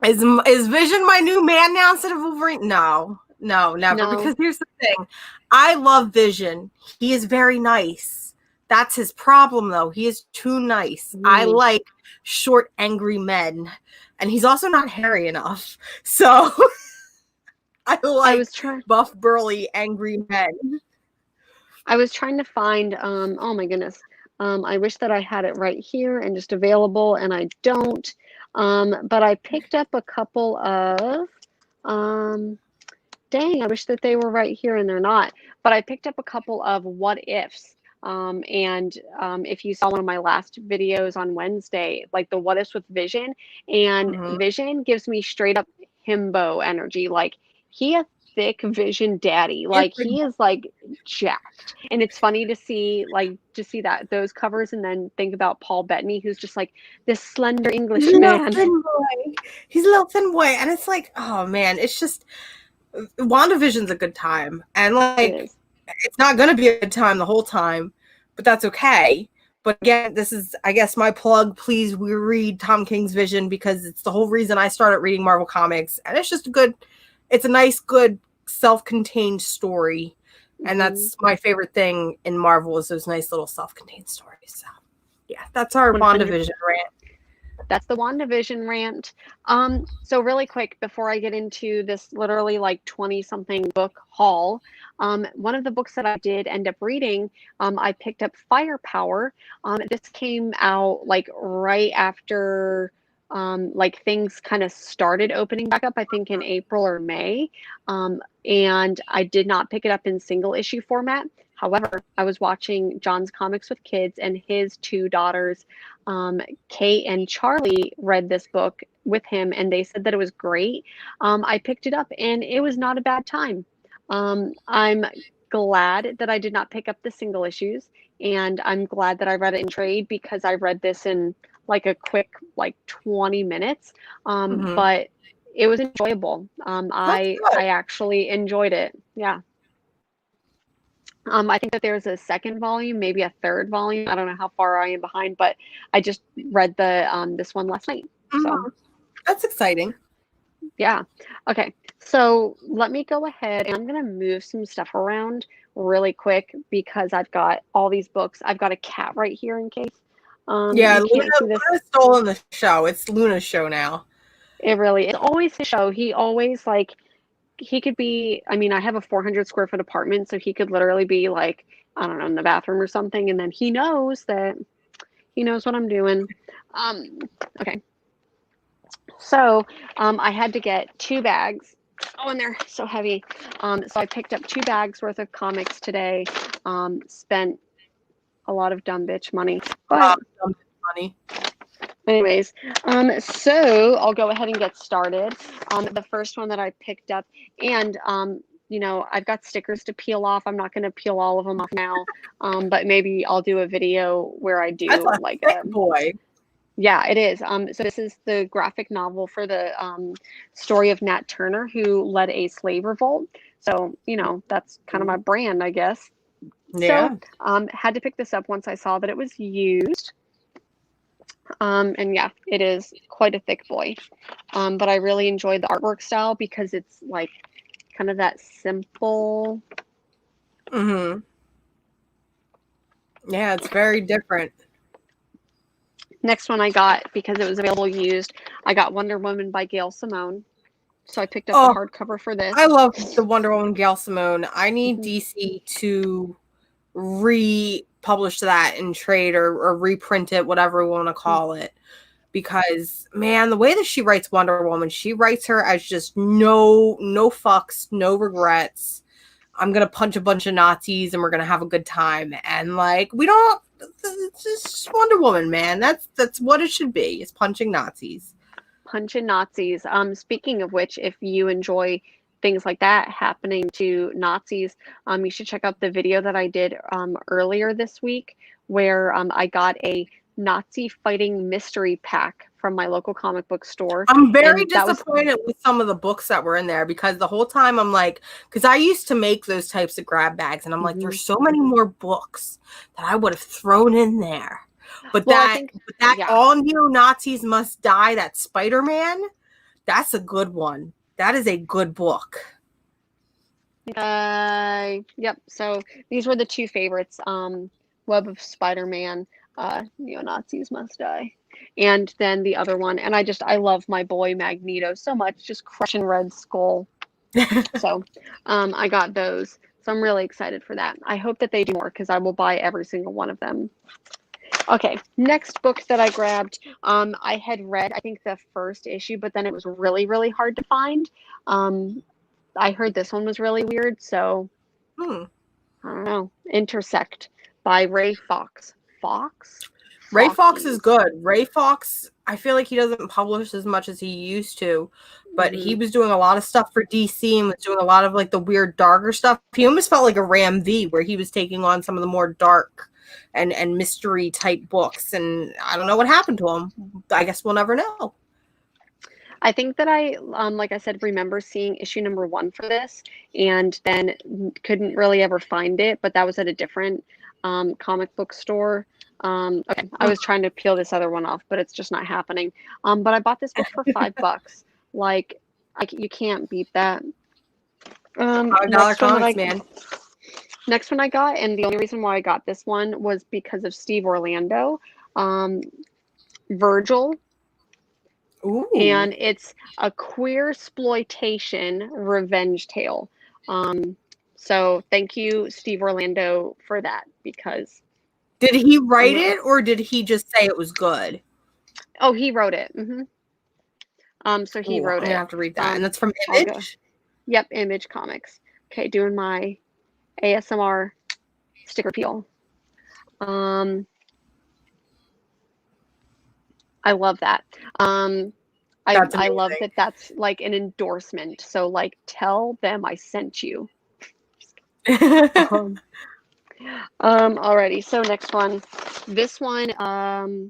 Is Vision my new man now instead of Wolverine? No, never. No. Because here's the thing. I love Vision. He is very nice. That's his problem, though. He is too nice. I like short, angry men. And he's also not hairy enough. So I like buff, burly, angry men. I was trying to find, oh my goodness. I wish that I had it right here and just available, and I don't. But I picked up a couple of, dang, I wish that they were right here and they're not. But I picked up a couple of what ifs. If you saw one of my last videos on Wednesday, like the what ifs with Vision, and Vision gives me straight up himbo energy. Like, he a thick Vision daddy. Like, he is like jacked. And it's funny to see that those covers, and then think about Paul Bettany, who's just like this slender English man. He's a little thin boy. And it's like, oh man, it's just, WandaVision's a good time. And like, it's not going to be a good time the whole time, but that's okay. But again, this is, I guess, my plug. Please read Tom King's Vision, because it's the whole reason I started reading Marvel Comics. And it's just it's a nice, good, self-contained story. And that's my favorite thing in Marvel, is those nice little self-contained stories. So yeah, that's our WandaVision rant. That's the WandaVision rant. So really quick, before I get into this literally like 20-something book haul, one of the books that I did end up reading, I picked up Firepower. This came out like right after like things kind of started opening back up, I think in April or May. And I did not pick it up in single issue format. However, I was watching John's Comics with Kids, and his two daughters, Kate and Charlie, read this book with him, and they said that it was great. I picked it up, and it was not a bad time. I'm glad that I did not pick up the single issues, and I'm glad that I read it in trade, because I read this in like a quick 20 minutes. But it was enjoyable. I actually enjoyed it. Yeah. I think that there's a second volume, maybe a third volume. I don't know how far I am behind, but I just read this one last night. So that's exciting. Yeah. Okay. So let me go ahead, and I'm going to move some stuff around really quick, because I've got all these books. I've got a cat right here in case. Yeah, Luna's stolen the show. It's Luna's show now. It really is. Always his show. He always he could be, I mean, I have a 400 square foot apartment, so he could literally be like, I don't know, in the bathroom or something, and then he knows what I'm doing. Okay. So I had to get 2 bags. Oh, and they're so heavy. So I picked up 2 bags worth of comics today. Spent a lot of dumb bitch money. But anyways, so I'll go ahead and get started. The first one that I picked up, and I've got stickers to peel off. I'm not going to peel all of them off now, but maybe I'll do a video where I do like a boy. Yeah, it is. So this is the graphic novel for the story of Nat Turner, who led a slave revolt. So that's kind of my brand, I guess. Yeah. So had to pick this up once I saw that it was used. And yeah, it is quite a thick boy. But I really enjoyed the artwork style, because it's like kind of that simple. Yeah, it's very different. Next one I got, because it was available used, I got Wonder Woman by Gail Simone. So I picked up the hardcover for this. I love the Wonder Woman Gail Simone. I need DC to republish that in trade, or reprint it, whatever we want to call it. Because, man, the way that she writes Wonder Woman, she writes her as just no fucks, no regrets. I'm gonna punch a bunch of Nazis and we're gonna have a good time. And like, we don't. It's just Wonder Woman, man. That's what it should be. Is punching Nazis. Punching Nazis. Speaking of which, if you enjoy things like that happening to Nazis, you should check out the video that I did earlier this week, where I got a Nazi fighting mystery pack from my local comic book store. I'm very disappointed with some of the books that were in there, because the whole time I'm like, because I used to make those types of grab bags, and I'm like, there's so many more books that I would have thrown in there. But that all new Nazis Must Die, that Spider-Man, that's a good one. That is a good book. Yep. So these were the two favorites. Web of Spider-Man, Neo-Nazis Must Die. And then the other one, and I love my boy Magneto so much, just crushing Red Skull. So I got those. So I'm really excited for that. I hope that they do more, because I will buy every single one of them. Okay, next book that I grabbed, I had read, I think, the first issue, but then it was really, really hard to find. I heard this one was really weird, so I don't know. Intersect by Ray Fox. Ray Fox is good. Ray Fox, I feel like he doesn't publish as much as he used to, but he was doing a lot of stuff for DC and was doing a lot of like the weird, darker stuff. He almost felt like a Ram V, where he was taking on some of the more dark and mystery type books, and I don't know what happened to him. I guess we'll never know. I think that I, like I said, remember seeing issue number 1 for this, and then couldn't really ever find it, but that was at a different comic book store. Okay, I was trying to peel this other one off, but it's just not happening. But I bought this book for $5. Like, you can't beat that. $5 comics, man. Next one I got, and the only reason why I got this one was because of Steve Orlando, Virgil. Ooh. And it's a queer exploitation revenge tale. So thank you, Steve Orlando, for that, because... Did he write it, or did he just say it was good? Oh, he wrote it. So he wrote it. I have to read that. And that's from Image? Yep, Image Comics. Okay, doing my ASMR sticker peel. I love that. I love that that's like an endorsement. So like, tell them I sent you. Alrighty, so next one. This one, oh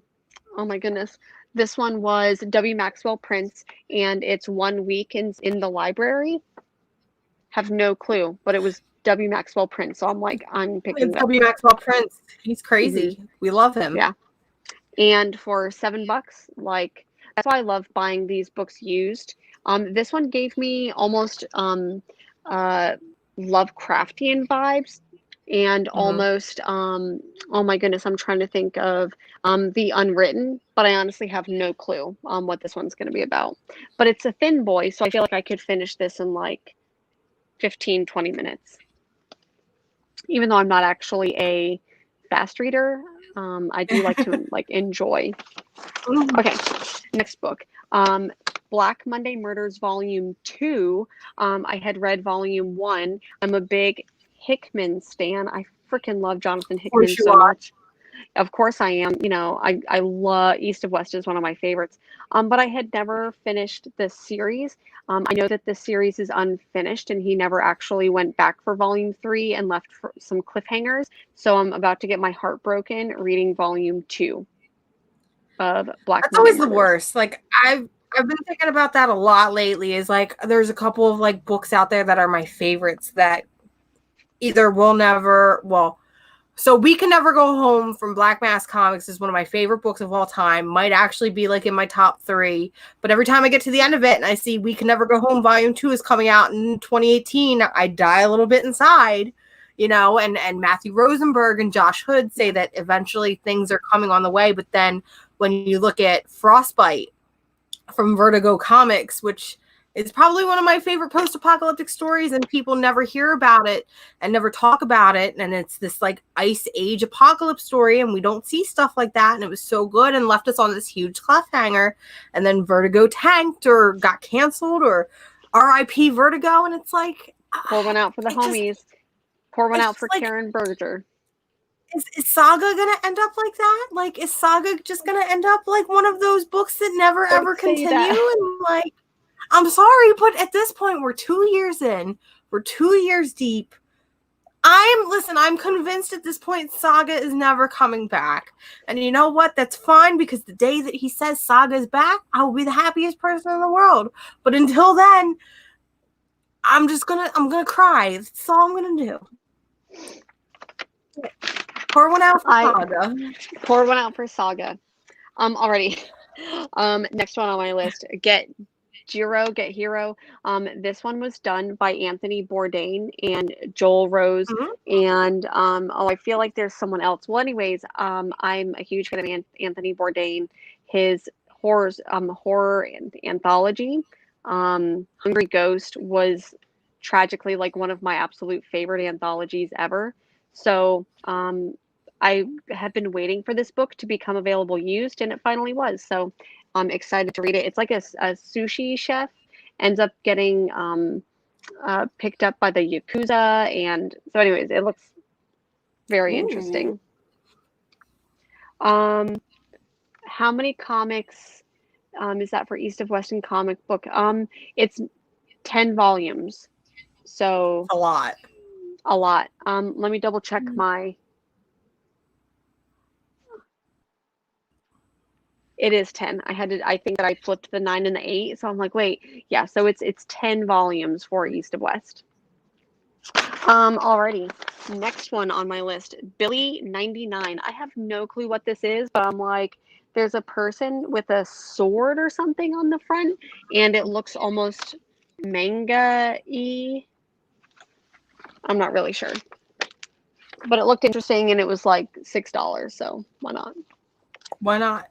my goodness. This one was W. Maxwell Prince, and it's 1 week in the library. Have no clue, but it was W. Maxwell Prince, so I'm like, I'm picking it up. W. Maxwell Prince. He's crazy. We love him. Yeah. And for $7, like, that's why I love buying these books used. This one gave me almost Lovecraftian vibes, and almost oh my goodness, I'm trying to think of The Unwritten, but I honestly have no clue what this one's going to be about. But it's a thin boy, so I feel like I could finish this in like 15-20 minutes, even though I'm not actually a fast reader. I do like to like enjoy. Okay, next book. Black Monday Murders Volume 2. I had read Volume 1. I'm a big Hickman stan. I freaking love Jonathan Hickman so much. Of course I am. You know, I love East of West is one of my favorites. But I had never finished this series. I know that this series is unfinished, and he never actually went back for Volume 3 and left for some cliffhangers. So I'm about to get my heart broken reading Volume 2 of Black That's Monday always Murders. the worst. Like, I've been thinking about that a lot lately. Is like, there's a couple of like books out there that are my favorites that either will never, so We Can Never Go Home from Black Mass Comics is one of my favorite books of all time. Might actually be like in my top 3. But every time I get to the end of it and I see We Can Never Go Home Volume 2 is coming out in 2018, I die a little bit inside, you know, and Matthew Rosenberg and Josh Hood say that eventually things are coming on the way. But then when you look at Frostbite from Vertigo Comics, which is probably one of my favorite post-apocalyptic stories, and people never hear about it and never talk about it. And it's this like Ice Age apocalypse story, and we don't see stuff like that. And it was so good and left us on this huge cliffhanger. And then Vertigo tanked or got canceled or RIP Vertigo. And it's like, Pull one out for the homies. Pour one It's out just for like, Karen Berger. is Saga gonna end up like that? Like, is Saga just gonna end up like one of those books that never Don't ever say continue? that. And like, I'm sorry, but at this point, we're 2 years in. We're 2 years deep. I'm convinced at this point Saga is never coming back. And you know what? That's fine, because the day that he says Saga is back, I will be the happiest person in the world. But until then, I'm gonna cry. That's all I'm gonna do. Pour one out for Saga. Pour one out for Saga. Already. Next one on my list. Get Hero. This one was done by Anthony Bourdain and Joel Rose, and I feel like there's someone else. Well, anyways, I'm a huge fan of Anthony Bourdain. His horror anthology, Hungry Ghost, was tragically like one of my absolute favorite anthologies ever. So I have been waiting for this book to become available used, and it finally was. So I'm excited to read it. It's like a sushi chef ends up getting picked up by the Yakuza. And so anyways, it looks very interesting. How many comics is that for East of Western Comic Book? It's 10 volumes. So a lot. Let me double check my... It is 10. I think that I flipped the 9 and the 8, so I'm like, wait, yeah, so it's 10 volumes for East of West. Alrighty. Next one on my list, Billy 99. I have no clue what this is, but I'm like, there's a person with a sword or something on the front, and it looks almost manga-y. I'm not really sure. But it looked interesting, and it was like $6, so why not? Why not?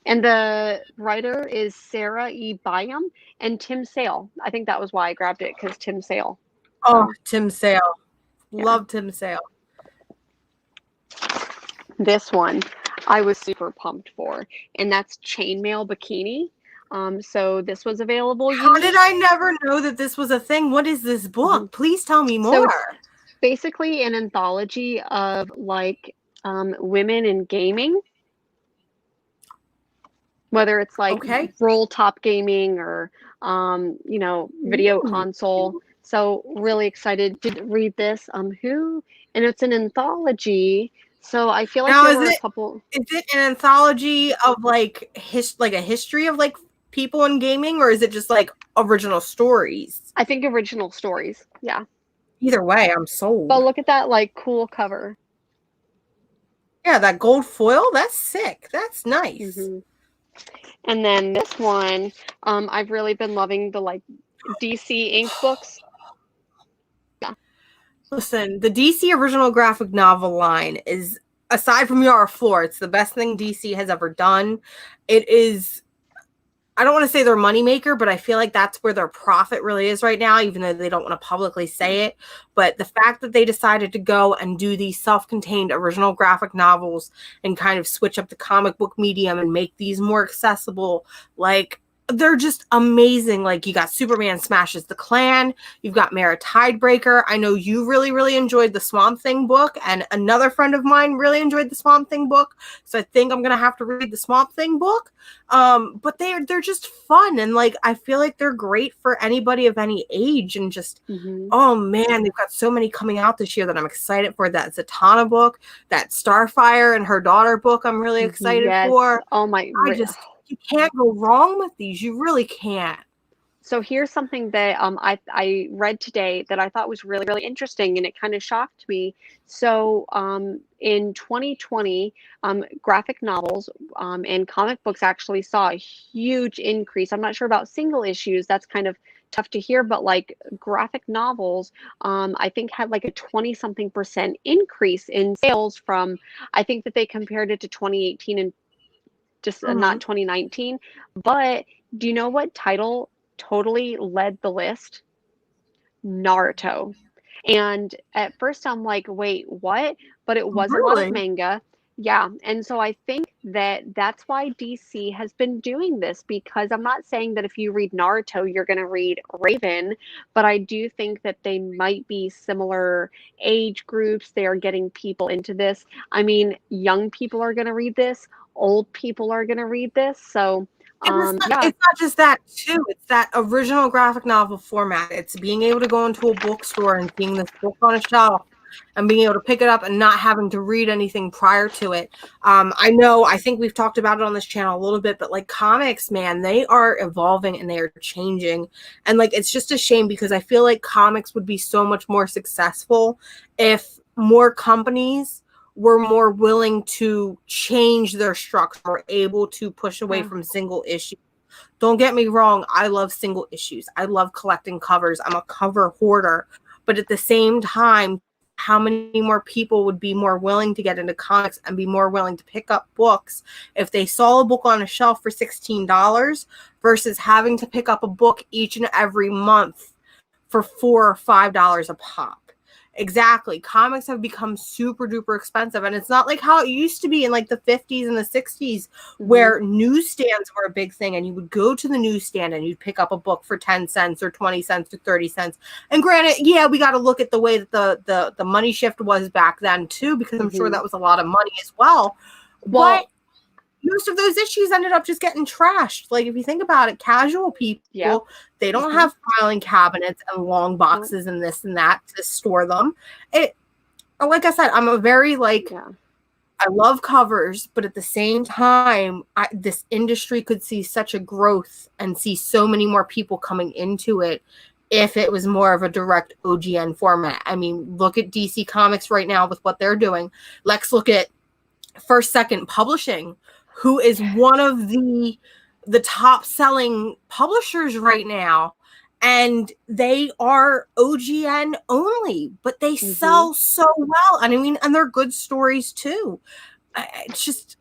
And the writer is Sarah E. Byam and Tim Sale. I think that was why I grabbed it, because Tim Sale. Oh, Tim Sale. Yeah. Love Tim Sale. This one I was super pumped for, and that's Chainmail Bikini. So this was available. How did I never know that this was a thing? What is this book? Please tell me more. So it's basically an anthology of like women in gaming. Whether it's like roll top gaming or, video console. So really excited to read this. And it's an anthology. So I feel like there were a couple. Is it an anthology of like a history of like people in gaming, or is it just like original stories? I think original stories. Yeah. Either way, I'm sold. But look at that like cool cover. Yeah, that gold foil. That's sick. That's nice. And then this one, I've really been loving the like DC Ink books. Yeah. Listen, the DC original graphic novel line is, aside from Yara Flor, it's the best thing DC has ever done. It is, I don't want to say their moneymaker, but I feel like that's where their profit really is right now, even though they don't want to publicly say it. But the fact that they decided to go and do these self-contained original graphic novels and kind of switch up the comic book medium and make these more accessible, like, they're just amazing. Like, you got Superman Smashes the Klan. You've got Mara Tidebreaker. I know you really, really enjoyed the Swamp Thing book, and another friend of mine really enjoyed the Swamp Thing book. So I think I'm going to have to read the Swamp Thing book. But they're just fun. And like, I feel like they're great for anybody of any age. And just, oh man, they've got so many coming out this year that I'm excited for. That Zatanna book, that Starfire and her daughter book, I'm really excited for. Oh my, you can't go wrong with these. You really can't. So here's something that I read today that I thought was really, really interesting, and it kind of shocked me. So in 2020, graphic novels and comic books actually saw a huge increase. I'm not sure about single issues. That's kind of tough to hear, but like graphic novels, I think had like a 20-something% increase in sales from, I think that they compared it to 2018 and just not 2019. But do you know what title totally led the list? Naruto. And at first I'm like, wait, what? But it was a lot of manga. Yeah, and so I think that that's why DC has been doing this, because I'm not saying that if you read Naruto, you're going to read Raven, but I do think that they might be similar age groups. They are getting people into this. I mean, young people are going to read this, old people are going to read this. So, And yeah. it's not just that too. It's that original graphic novel format. It's being able to go into a bookstore and seeing this book on a shelf and being able to pick it up and not having to read anything prior to it. I think we've talked about it on this channel a little bit, but like comics, man, they are evolving and they are changing. And like, it's just a shame because I feel like comics would be so much more successful if more companies were more willing to change their structure, were able to push away from single issue. Don't get me wrong, I love single issues. I love collecting covers. I'm a cover hoarder. But at the same time, how many more people would be more willing to get into comics and be more willing to pick up books if they saw a book on a shelf for $16 versus having to pick up a book each and every month for $4 or $5 a pop? Exactly. Comics have become super duper expensive. And it's not like how it used to be in like the 50s and the 60s where newsstands were a big thing and you would go to the newsstand and you'd pick up a book for 10 cents or 20 cents or 30 cents. And granted, yeah, we got to look at the way that the money shift was back then too, because I'm sure that was a lot of money as well. But most of those issues ended up just getting trashed. Like if you think about it, casual people, they don't have filing cabinets and long boxes and this and that to store them. Like I said, I'm a very I love covers, but at the same time, this industry could see such a growth and see so many more people coming into it if it was more of a direct OGN format. I mean, look at DC Comics right now with what they're doing. Let's look at First Second Publishing, who is one of the top selling publishers right now, and they are OGN only, but they sell so well. And I mean, and they're good stories too. It's just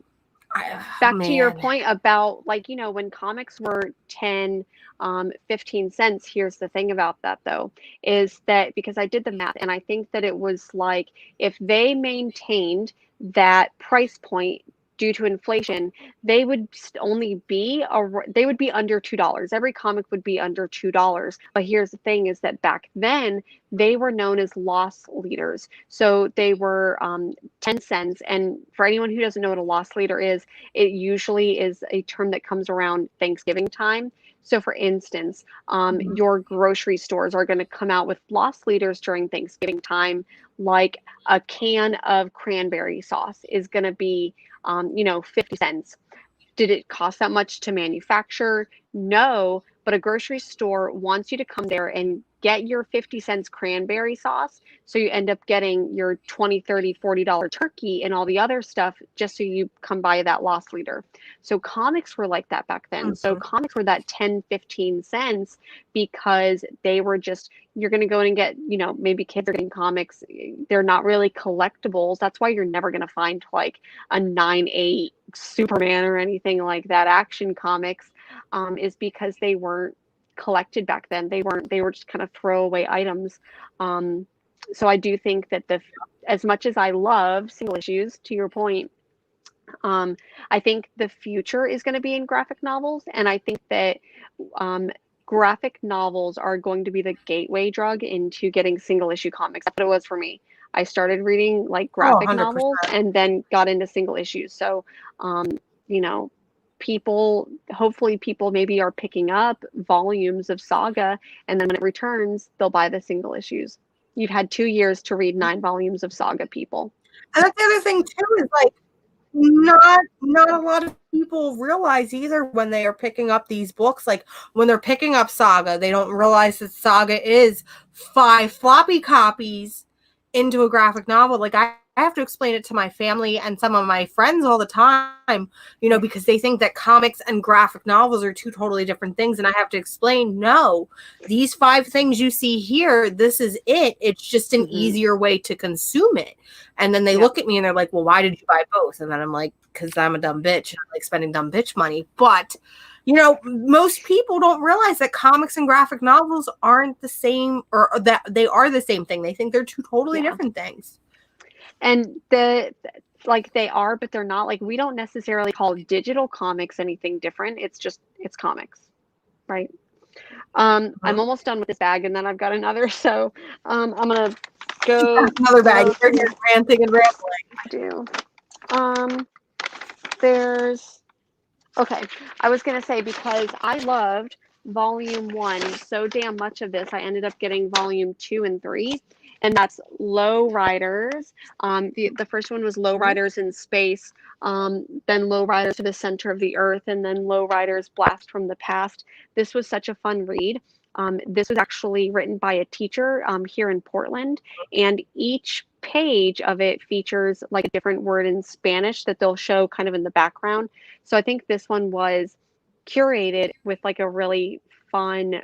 back to your point about when comics were 10 15 cents. Here's the thing about that though, is that because I did the math and I think that it was like if they maintained that price point due to inflation, they would only be they would be under $2. Every comic would be under $2. But here's the thing, is that back then they were known as loss leaders. So they were 10 cents. And for anyone who doesn't know what a loss leader is, it usually is a term that comes around Thanksgiving time. So for instance, your grocery stores are going to come out with loss leaders during Thanksgiving time, like a can of cranberry sauce is going to be 50 cents. Did it cost that much to manufacture? No, but a grocery store wants you to come there and get your 50 cents cranberry sauce. So you end up getting your $20, $30, $40 turkey and all the other stuff just so you come by that loss leader. So comics were like that back then. So comics were that 10, 15 cents because they were just, you're going to go in and get, maybe kids are getting comics. They're not really collectibles. That's why you're never going to find like a 9/8 Superman or anything like that action comics, is because they weren't collected back then. They were just kind of throwaway items. So I do think that as much as I love single issues, to your point, I think the future is going to be in graphic novels, and I think that graphic novels are going to be the gateway drug into getting single issue comics. That's what it was for me. I started reading like graphic novels and then got into single issues. So, hopefully people maybe are picking up volumes of Saga, and then when it returns, they'll buy the single issues. You've had 2 years to read 9 volumes of Saga, people. And that's the other thing too, is like not a lot of people realize either when they are picking up these books. Like when they're picking up Saga, they don't realize that Saga is 5 floppy copies into a graphic novel. Like I have to explain it to my family and some of my friends all the time, because they think that comics and graphic novels are 2 totally different things. And I have to explain, no, these 5 things you see here, this is it. It's just an easier way to consume it. And then they look at me and they're like, well, why did you buy both? And then I'm like, because I'm a dumb bitch and I like spending dumb bitch money. But most people don't realize that comics and graphic novels aren't the same, or that they are the same thing. They think they're 2 totally different things. And like they are, but they're not. Like we don't necessarily call digital comics anything different. It's comics, right? I'm Mhm. almost done with this bag, and then I've got another. So I'm gonna go Another bag. through. You're just ranting and rambling. Do there's okay. I was gonna say because I loved volume 1 so damn much of this, I ended up getting volume 2 and 3, and that's Low Riders. The first one was Low Mhm. Riders in Space, then Low Riders to the Center of the Earth, and then Low Riders Blast from the Past. This was such a fun read. This was actually written by a teacher here in Portland, and each page of it features like a different word in Spanish that they'll show kind of in the background. So I think this one was curated with like a really fun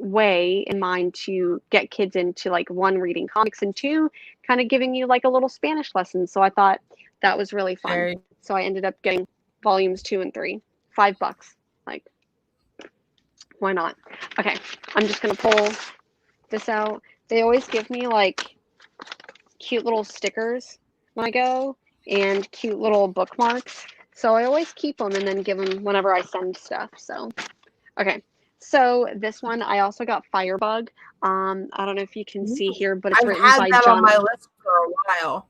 way in mind to get kids into like one, reading comics, and two, kind of giving you like a little Spanish lesson. So I thought that was really fun. Very So I ended up getting volumes 2 and 3, $5. Like, why not? Okay, I'm just gonna pull this out. They always give me like cute little stickers when I go and cute little bookmarks. So I always keep them and then give them whenever I send stuff. So, okay. So this one, I also got Firebug. I don't know if you can see here, but it's I've written had by that on my list for a while.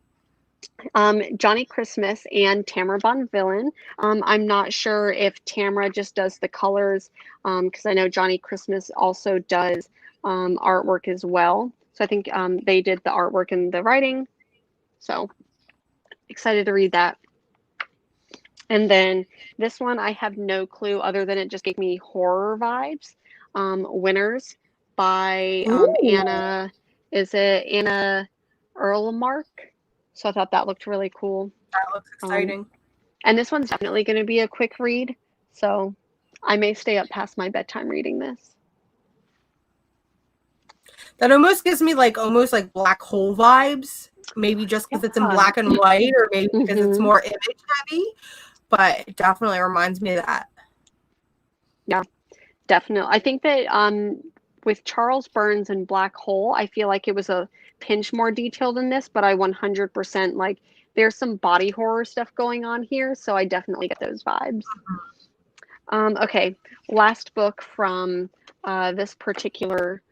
Johnny Christmas and Tamara Bonvillain. I'm not sure if Tamara just does the colors, because I know Johnny Christmas also does artwork as well. So I think they did the artwork and the writing. So excited to read that. And then this one, I have no clue other than it just gave me horror vibes. Winners by Ooh, Anna, is it Anna Erlemark? So I thought that looked really cool. that looks Um, exciting. and this one's definitely going to be a quick read. So I may stay up past my bedtime reading this. That almost gives me like almost like black hole vibes. Maybe just because it's in Yeah. black and white, or maybe because it's Mm-hmm. more image heavy. But it definitely reminds me of that. Yeah, definitely. I think that with Charles Burns and Black Hole, I feel like it was a pinch more detailed than this, but I 100% like there's some body horror stuff going on here, so I definitely get those vibes. Okay, last book from this particular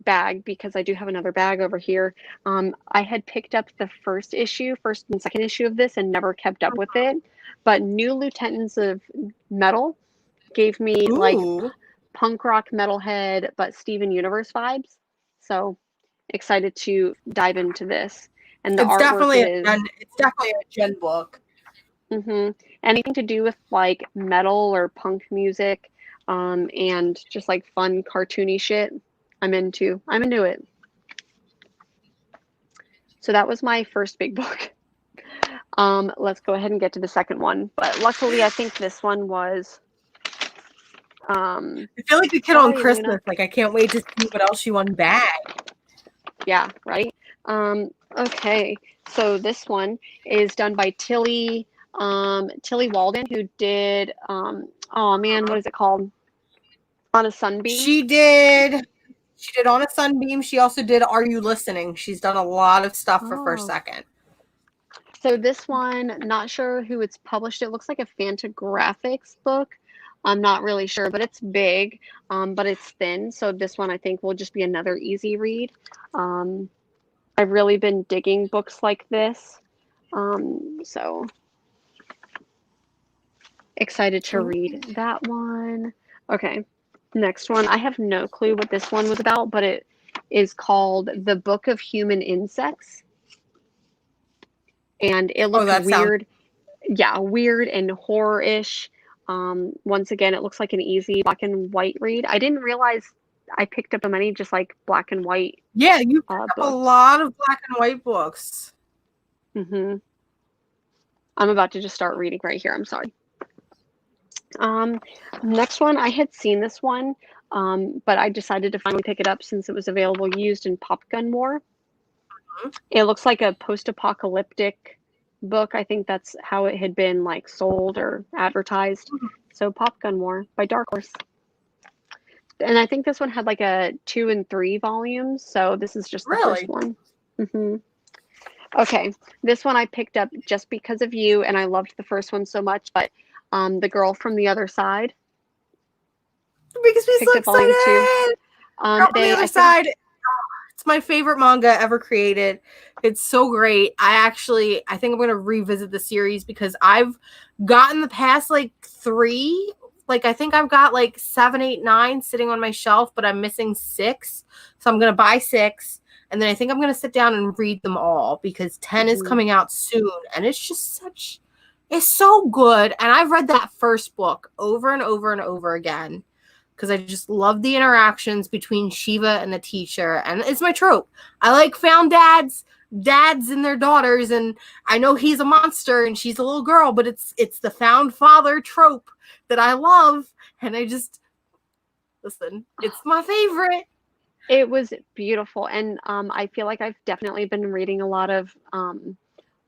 bag, because I do have another bag over here. I had picked up the first and second issue of this and never kept up with it, but New Lieutenants of Metal gave me like Ooh, punk rock metalhead, but Steven Universe vibes. So excited to dive into this. And the artwork is it's definitely a gen book. anything to do with like metal or punk music, and just like fun cartoony shit. I'm into. I'm into it. So that was my first big book. Let's go ahead and get to the second one. But luckily, I think this one was. I feel like the kid on Sorry, Luna. Christmas. Like I can't wait to see what else she won back. Yeah, right. Okay, so this one is done by Tilly Walden, who did oh man, what is it called? On a Sunbeam. She did. She did On a Sunbeam. She also did Are You Listening? She's done a lot of stuff for First Oh, Second. so this one, not sure who it's published. It looks like a Fantagraphics book. I'm not really sure, but it's big, but it's thin. So this one I think will just be another easy read. Um, I've really been digging books like this. So excited to read that one. Okay, next one. I have no clue what this one was about, but it is called The Book of Human Insects. And it Oh, looked that sounds. weird. Yeah, weird and horror-ish. Once again, it looks like an easy black and white read. I didn't realize I picked up so many just like black and white Yeah, you picked up a books. lot of black and white books. I'm about to just start reading right here. I'm sorry. Next one, I had seen this one, but I decided to finally pick it up since it was available used in Pop Gun War. It looks like a post-apocalyptic book. I think that's how it had been like sold or advertised. So Pop Gun War by Dark Horse. And I think this one had like a 2 and 3 volumes. So this is just the first Really? one. Okay, this one I picked up just because of you, and I loved the first one so much. But The Girl from the Other Side, It makes me picked so up volume 2. excited. Girl on the They Other I finished. Side. It's my favorite manga ever created. It's so great. I think I'm going to revisit the series because I've gotten the past like 3. Like, I think I've got like 7, 8, 9 sitting on my shelf, but I'm missing 6. So I'm going to buy 6. And then I think I'm going to sit down and read them all because 10 is Mhm. coming out soon. And it's so good. And I've read that first book over and over and over again because I just love the interactions between Shiva and the teacher. And it's my trope. I like found dads and their daughters, and I know he's a monster and she's a little girl, but it's the found father trope that I love. And I just listen, it's my favorite. It was beautiful, and I feel like I've definitely been reading a lot of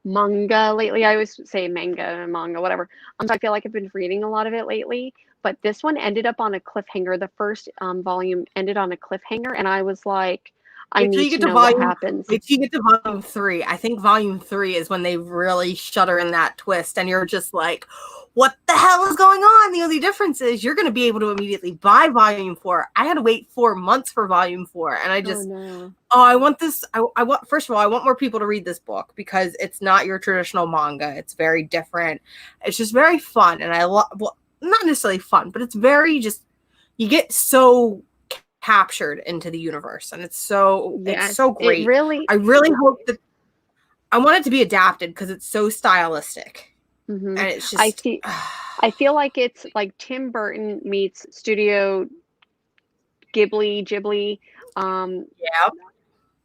manga lately. I always say manga and manga, whatever. So I feel like I've been reading a lot of it lately. But this one ended up on a cliffhanger. The first volume ended on a cliffhanger, and I was like, I Wait till need you to get to know what volume. happens. Wait till you get to volume 3. I think volume 3 is when they really shudder in that twist, and you're just like, "What the hell is going on?" The only difference is you're going to be able to immediately buy volume 4. I had to wait 4 months for volume 4, and I Oh just, no. oh, I want this. I want. First of all, I want more people to read this book because it's not your traditional manga. It's very different. It's just very fun, and I love. Well, not necessarily fun, but it's very just. You get so captured into the universe, and it's Yes, so it great. really. I really hope that I want it to be adapted because it's so stylistic, Hmm. and it's I just feel. I feel like it's like Tim Burton meets Studio Ghibli. Um, yeah,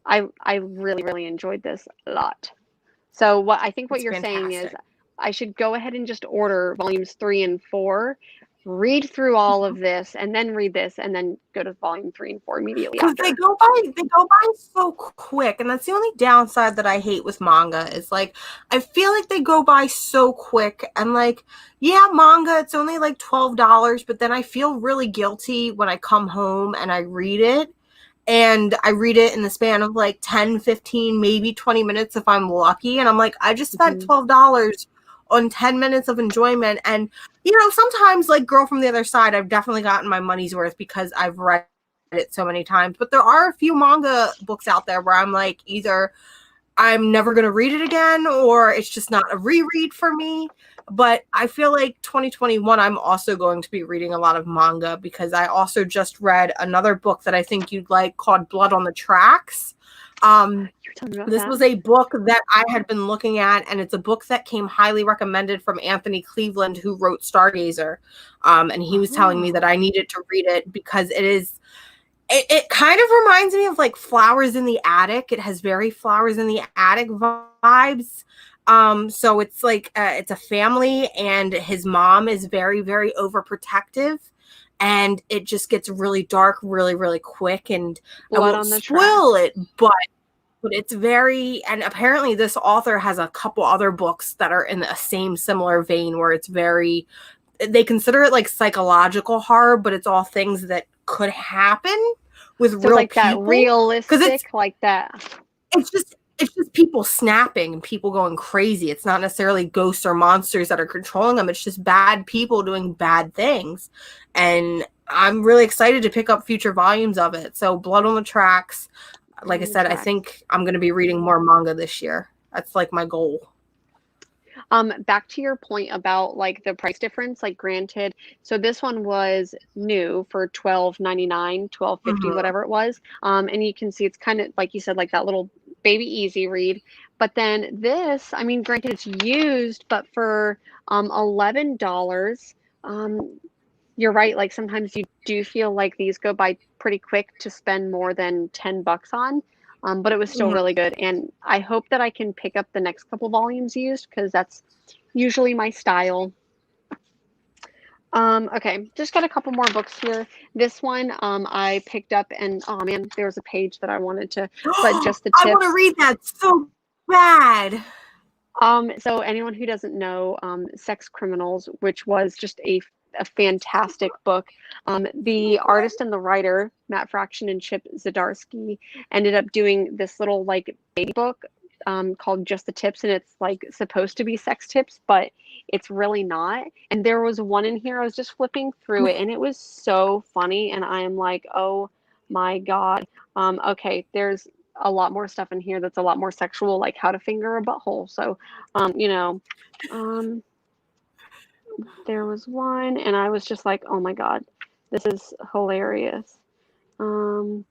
I really enjoyed this a lot. So what it's you're saying is fantastic. I should go ahead and just order volumes 3 and 4, read through all of this, and then read this, and then go to volume 3 and 4 immediately Because after. they go by so quick, and that's the only downside that I hate with manga is like I feel like they go by so quick, and like yeah, manga it's only like $12, but then I feel really guilty when I come home and I read it, and I read it in the span of like 10, 15, maybe 20 minutes if I'm lucky, and I'm like I just spent Hmm. $12 on 10 minutes of enjoyment. And sometimes like Girl from the Other Side, I've definitely gotten my money's worth because I've read it so many times. But there are a few manga books out there where I'm like, either I'm never going to read it again or it's just not a reread for me. But I feel like 2021, I'm also going to be reading a lot of manga because I also just read another book that I think you'd like called Blood on the Tracks. You're telling me about This that? was a book that I had been looking at, and it's a book that came highly recommended from Anthony Cleveland, who wrote Stargazer. And he was telling me that Oh. I needed to read it because it kind of reminds me of like Flowers in the Attic. It has very Flowers in the Attic vibes. So it's like it's a family, and his mom is very, very overprotective, and it just gets really dark really, really quick. And I Blood won't on the spoil Tracks. it, but it's very, and apparently this author has a couple other books that are in the same similar vein where it's very, they consider it like psychological horror, but it's all things that could happen with So it's real like that people. Because realistic, like that. it's just people snapping and people going crazy. It's not necessarily ghosts or monsters that are controlling them. It's just bad people doing bad things. And I'm really excited to pick up future volumes of it. So Blood on the Tracks, Blood like I on the said, I Tracks. think I'm going to be reading more manga this year. That's like my goal. Back to your point about like the price difference, like granted, so this one was new for 12.99, 12.50, Mm-hmm. whatever it was. And you can see it's kind of like you said, like that little baby easy read. But then this, I mean, granted it's used, but for $11, you're right, like sometimes you do feel like these go by pretty quick to spend more than $10 on. But it was still Mm-hmm. really good. And I hope that I can pick up the next couple volumes used because that's usually my style. Okay, just got a couple more books here. This one I picked up, and oh man, there was a page that I wanted to put just the I want to tips. read that so bad. So anyone who doesn't know, Sex Criminals, which was just a fantastic book. The artist and the writer, Matt Fraction and Chip Zdarsky, ended up doing this little like baby book called Just the Tips, and it's like supposed to be sex tips, but it's really not. And there was one in here, I was just flipping through it, and it was so funny, and I am like, oh my God. Okay, there's a lot more stuff in here that's a lot more sexual, like how to finger a butthole. So, you know, um, there was one, and I was just like, oh my God, this is hilarious. Um,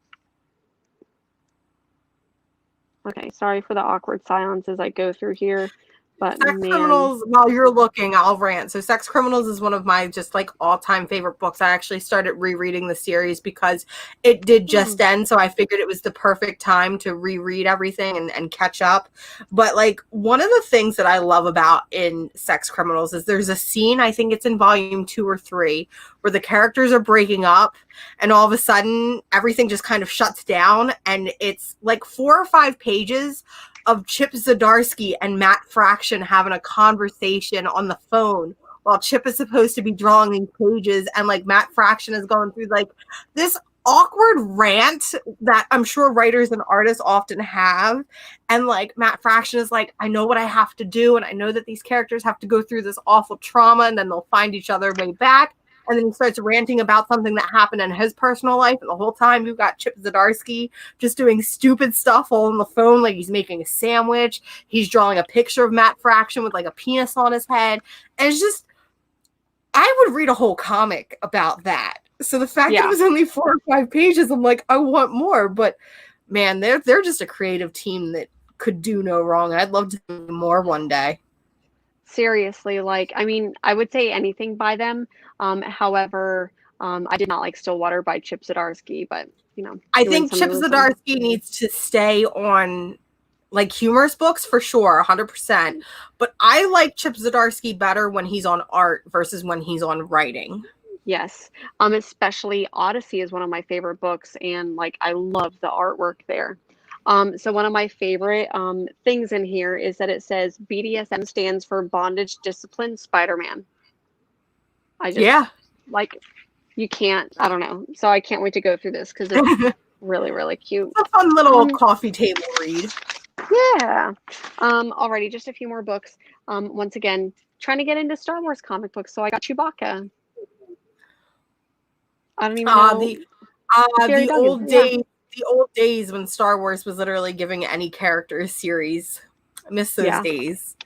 okay, sorry for the awkward silence as I go through here, but Sex man, Criminals, while you're looking, I'll rant. So Sex Criminals is one of my just like all-time favorite books. I actually started rereading the series because it did just end, so I figured it was the perfect time to reread everything and catch up. But like one of the things that I love about in Sex Criminals is there's a scene, I think it's in volume 2 or 3, where the characters are breaking up and all of a sudden everything just kind of shuts down, and it's like 4 or 5 pages of Chip Zdarsky and Matt Fraction having a conversation on the phone while Chip is supposed to be drawing these pages, and like Matt Fraction is going through like this awkward rant that I'm sure writers and artists often have. And like Matt Fraction is like, I know what I have to do, and I know that these characters have to go through this awful trauma, and then they'll find each other way back. And then he starts ranting about something that happened in his personal life. And the whole time you've got Chip Zdarsky just doing stupid stuff all on the phone. Like he's making a sandwich. He's drawing a picture of Matt Fraction with like a penis on his head. And it's just, I would read a whole comic about that. So the fact that it was only 4 or 5 pages, I'm like, I want more. But man, they're just a creative team that could do no wrong. I'd love to do more one day. seriously, like, I mean, I would say anything by them. However, I did not like Stillwater by Chip Zdarsky, but you know, I think Chip Zdarsky needs to stay on like humorous books for sure, 100%. But I like Chip Zdarsky better when he's on art versus when he's on writing. Yes. Especially Odyssey is one of my favorite books, and like I love the artwork there. So one of my favorite things in here is that it says BDSM stands for Bondage Discipline Spider-Man. I just like, you can't, I don't know. So I can't wait to go through this because it's really, really cute. It's a fun little coffee table read. Yeah. Alrighty, just a few more books. Once again, trying to get into Star Wars comic books, so I got Chewbacca. I don't even know. The old days. The old days when Star Wars was literally giving any character a series. I miss those days.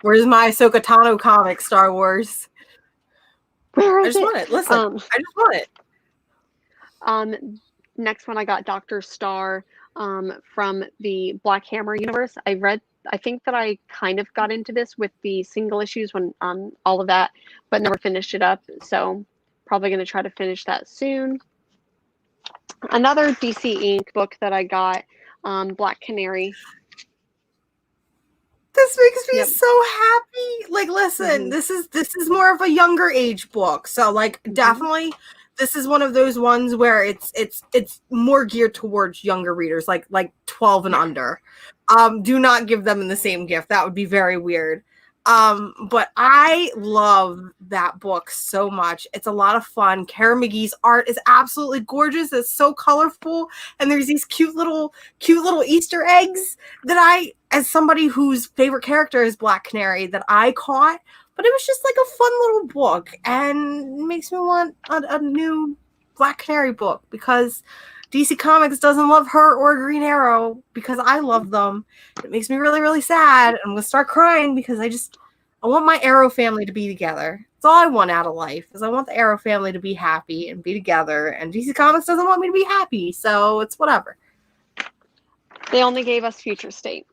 Where's my Ahsoka Tano comic, Star Wars? Where is I just want it. Listen, I just want it. Next one I got Dr. Star from the Black Hammer universe. I think that I kind of got into this with the single issues when all of that, but never finished it up. So probably going to try to finish that soon. Another DC Inc. book that I got, Black Canary. This makes me so happy. Like, listen, this is more of a younger age book. So like definitely this is one of those ones where it's more geared towards younger readers, like 12 and under. Do not give them in the same gift. That would be very weird. But I love that book so much. It's a lot of fun. Kara McGee's art is absolutely gorgeous. It's so colorful, and there's these cute little Easter eggs that I, as somebody whose favorite character is Black Canary, that I caught. But it was just like a fun little book, and it makes me want a new Black Canary book because DC Comics doesn't love her or Green Arrow because I love them. It makes me really, really sad. I'm going to start crying because I want my Arrow family to be together. That's all I want out of life is I want the Arrow family to be happy and be together. And DC Comics doesn't want me to be happy, so it's whatever. They only gave us Future State.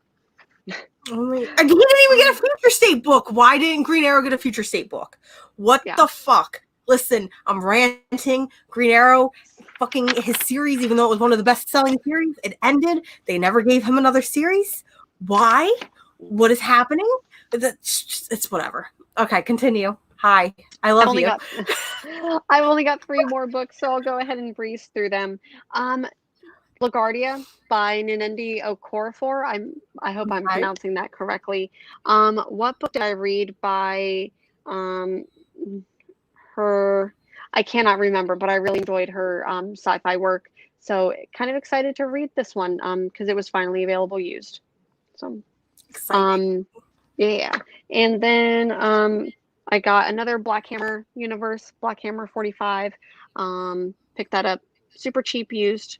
He didn't even get a Future State book. Why didn't Green Arrow get a Future State book? What the fuck? Listen, I'm ranting. Green Arrow, fucking his series, even though it was one of the best-selling series, it ended. They never gave him another series. Why? What is happening? It's whatever. Okay, continue. Hi, I love you. I've only got 3 more books, so I'll go ahead and breeze through them. LaGuardia by Ninendi Okorafor. I hope I'm pronouncing that correctly. What book did I read by her? I cannot remember, but I really enjoyed her sci-fi work. So kind of excited to read this one because it was finally available used. So Exciting. Yeah. And then I got another Black Hammer universe, Black Hammer 45. Picked that up super cheap used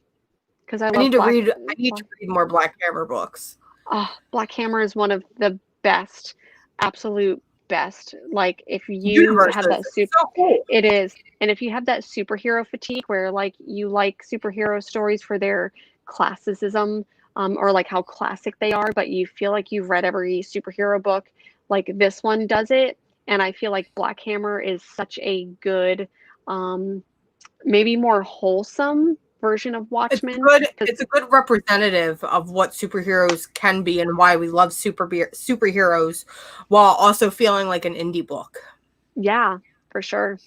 because I I love need to read. I need to read more Black Hammer books. Oh, Black Hammer is one of the best, absolute best. Like if you have Universes. that It's so cool. it is. And if you have that superhero fatigue where like you like superhero stories for their classicism, or like how classic they are, but you feel like you've read every superhero book, like this one does it. And I feel like Black Hammer is such a good, maybe more wholesome version of Watchmen. It's a good representative of what superheroes can be and why we love superheroes while also feeling like an indie book. Yeah, for sure.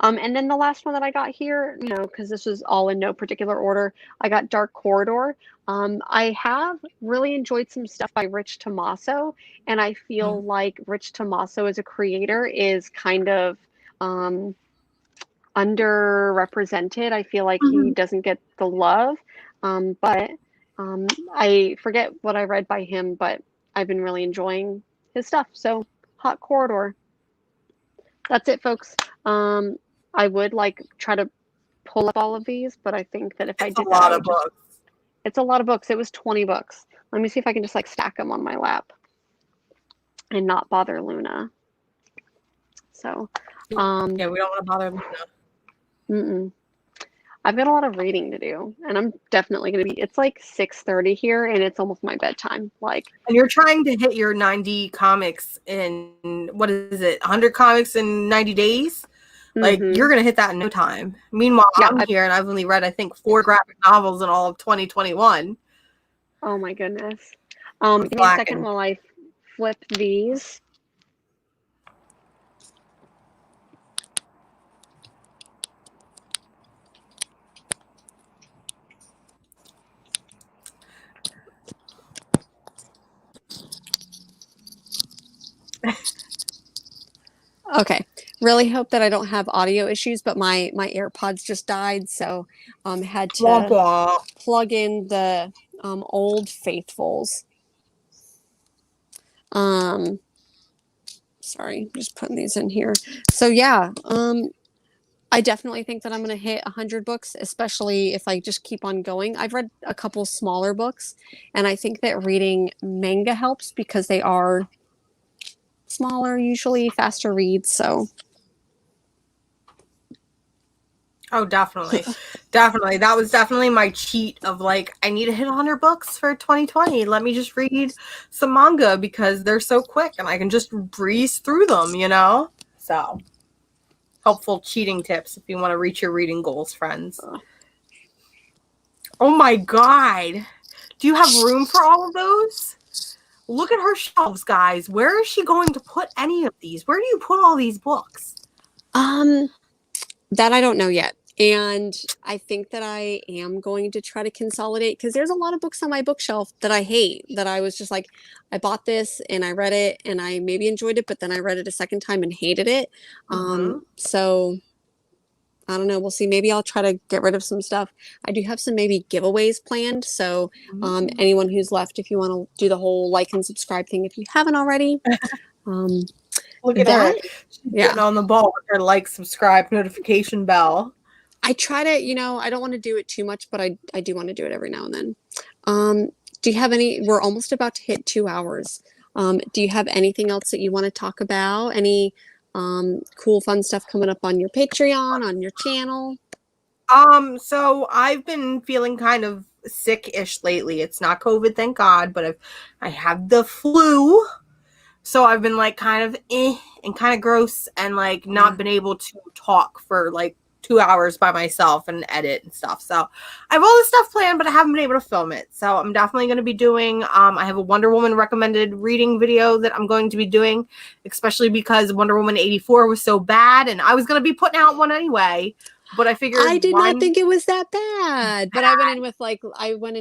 And then the last one that I got here, you know, because this was all in no particular order, I got Dark Corridor. I have really enjoyed some stuff by Rich Tommaso, and I feel like Rich Tommaso as a creator is kind of underrepresented. I feel like he doesn't get the love, but I forget what I read by him, but I've been really enjoying his stuff. So, Hot Corridor. That's it, folks. I would like try to pull up all of these, but I think that if I did that, I would just. It's a lot of books. It was 20 books. Let me see if I can just like stack them on my lap and not bother Luna. So, yeah, we don't want to bother Luna. I've got a lot of reading to do, and I'm definitely going to be. It's like 6:30 here, and it's almost my bedtime. Like, and you're trying to hit your 90 comics in what is it? 100 comics in 90 days. Like you're gonna hit that in no time. Meanwhile, yeah, I'm here, and I've only read I think 4 graphic novels in all of 2021. Oh my goodness! Give me a second while I flip these. Okay, really hope that I don't have audio issues, but my AirPods just died, so had to plug in the old faithfuls. Sorry, I'm just putting these in here. So yeah, I definitely think that I'm going to hit 100 books, especially if I just keep on going. I've read a couple smaller books, and I think that reading manga helps because they are smaller, usually faster reads. So, oh, definitely, definitely. That was definitely my cheat of like, I need to hit 100 books for 2020. Let me just read some manga because they're so quick and I can just breeze through them, you know? So, helpful cheating tips if you want to reach your reading goals, friends. Oh my God. Do you have room for all of those? Look at her shelves, guys. Where is she going to put any of these? Where do you put all these books? That I don't know yet. And I think that I am going to try to consolidate because there's a lot of books on my bookshelf that I hate, that I was just like, I bought this and I read it and I maybe enjoyed it, but then I read it a second time and hated it. So I don't know. We'll see. Maybe I'll try to get rid of some stuff. I do have some maybe giveaways planned. So anyone who's left, if you want to do the whole like and subscribe thing, if you haven't already. Look at her. She's getting on the ball with her like, subscribe, notification bell. I try to, you know, I don't want to do it too much, but I do want to do it every now and then. Do you have any, we're almost about to hit 2 hours. Do you have anything else that you want to talk about? Any cool, fun stuff coming up on your Patreon, on your channel? So I've been feeling kind of sick-ish lately. It's not COVID, thank God, but I have the flu. So I've been like kind of and kind of gross and like not been able to talk for like 2 hours by myself and edit and stuff. So I have all this stuff planned, but I haven't been able to film it. So I'm definitely going to be doing, I have a Wonder Woman recommended reading video that I'm going to be doing, especially because Wonder Woman 84 was so bad and I was going to be putting out one anyway. but I figured I did why not think it was that bad, but I went in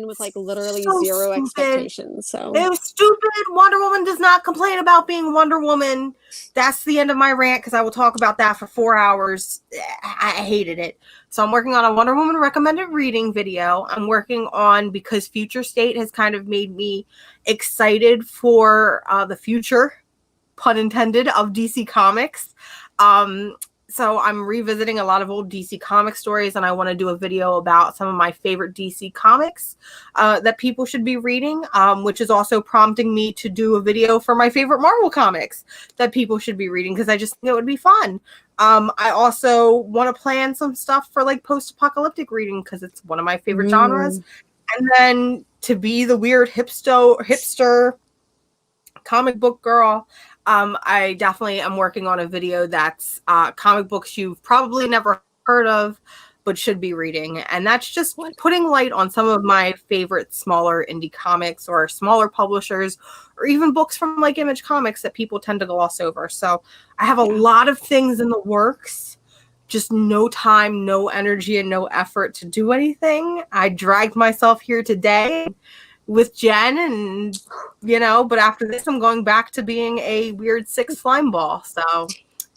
with like literally so zero stupid. expectations. So It was stupid. Wonder Woman does not complain about being Wonder Woman. That's the end of my rant because I will talk about that for 4 hours. I hated it. So I'm working on a Wonder Woman recommended reading video. I'm working on, because Future State has kind of made me excited for the future, pun intended, of DC Comics. So I'm revisiting a lot of old DC comic stories, and I want to do a video about some of my favorite DC comics that people should be reading, which is also prompting me to do a video for my favorite Marvel comics that people should be reading, because I just think it would be fun. I also want to plan some stuff for like post-apocalyptic reading, because it's one of my favorite genres. And then to be the weird hipster comic book girl, I definitely am working on a video that's comic books you've probably never heard of but should be reading, and that's just putting light on some of my favorite smaller indie comics or smaller publishers, or even books from like Image Comics that people tend to gloss over. So I have a lot of things in the works, just no time, no energy, and no effort to do anything. I dragged myself here today with Jen, and but after this I'm going back to being a weird 6 slime ball. So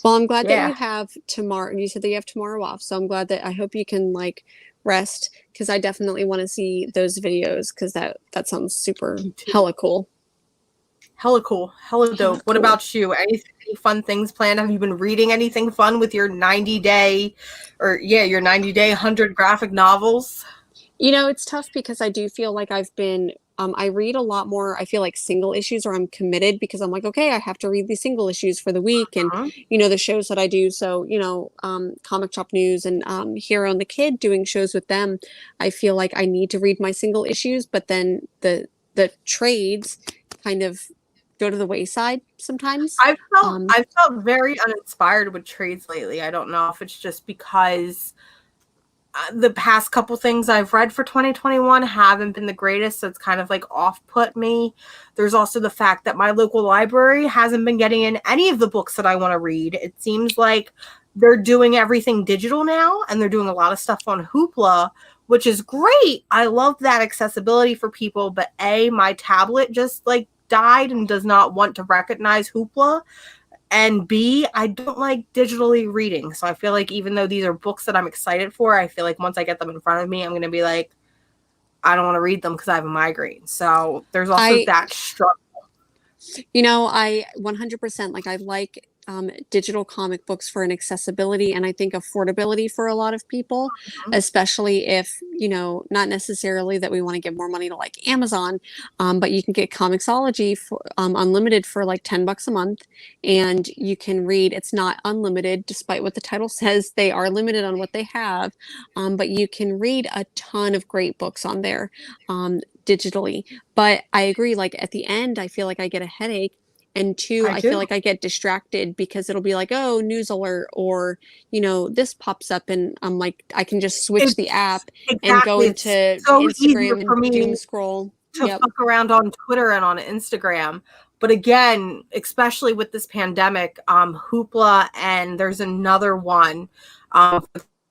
well, I'm glad that you have tomorrow. You said that you have tomorrow off, so I'm glad that I hope you can like rest, because I definitely want to see those videos, because that sounds super hella cool. Hella cool, hella dope. What about you? Any fun things planned? Have you been reading anything fun with your 90-day your 90-day 100 graphic novels? It's tough because I do feel like I've been I read a lot more, I feel like, single issues, or I'm committed because I'm like, okay, I have to read these single issues for the week. And, the shows that I do. So, Comic Shop News and Hero and the Kid, doing shows with them, I feel like I need to read my single issues, but then the trades kind of go to the wayside sometimes. I've felt very uninspired with trades lately. I don't know if it's just because the past couple things I've read for 2021 haven't been the greatest, so it's kind of like off-put me. There's also the fact that my local library hasn't been getting in any of the books that I want to read. It seems like they're doing everything digital now, and they're doing a lot of stuff on Hoopla, which is great. I love that accessibility for people, but my tablet just like died and does not want to recognize Hoopla. And B, I don't like digitally reading. So I feel like even though these are books that I'm excited for, I feel like once I get them in front of me, I'm going to be like, I don't want to read them because I have a migraine. So there's also that struggle. I 100%, like, I like digital comic books for an accessibility and I think affordability for a lot of people, especially if, not necessarily that we want to give more money to like Amazon, but you can get Comixology for unlimited for like $10 a month, and you can read. It's not unlimited, despite what the title says. They are limited on what they have, but you can read a ton of great books on there digitally. But I agree, like at the end, I feel like I get a headache. And two, I feel like I get distracted because it'll be like, oh, news alert, or, this pops up, and I'm like, I can just switch the app and go into Instagram and doom scroll. To fuck around on Twitter and on Instagram. But again, especially with this pandemic, Hoopla, and there's another one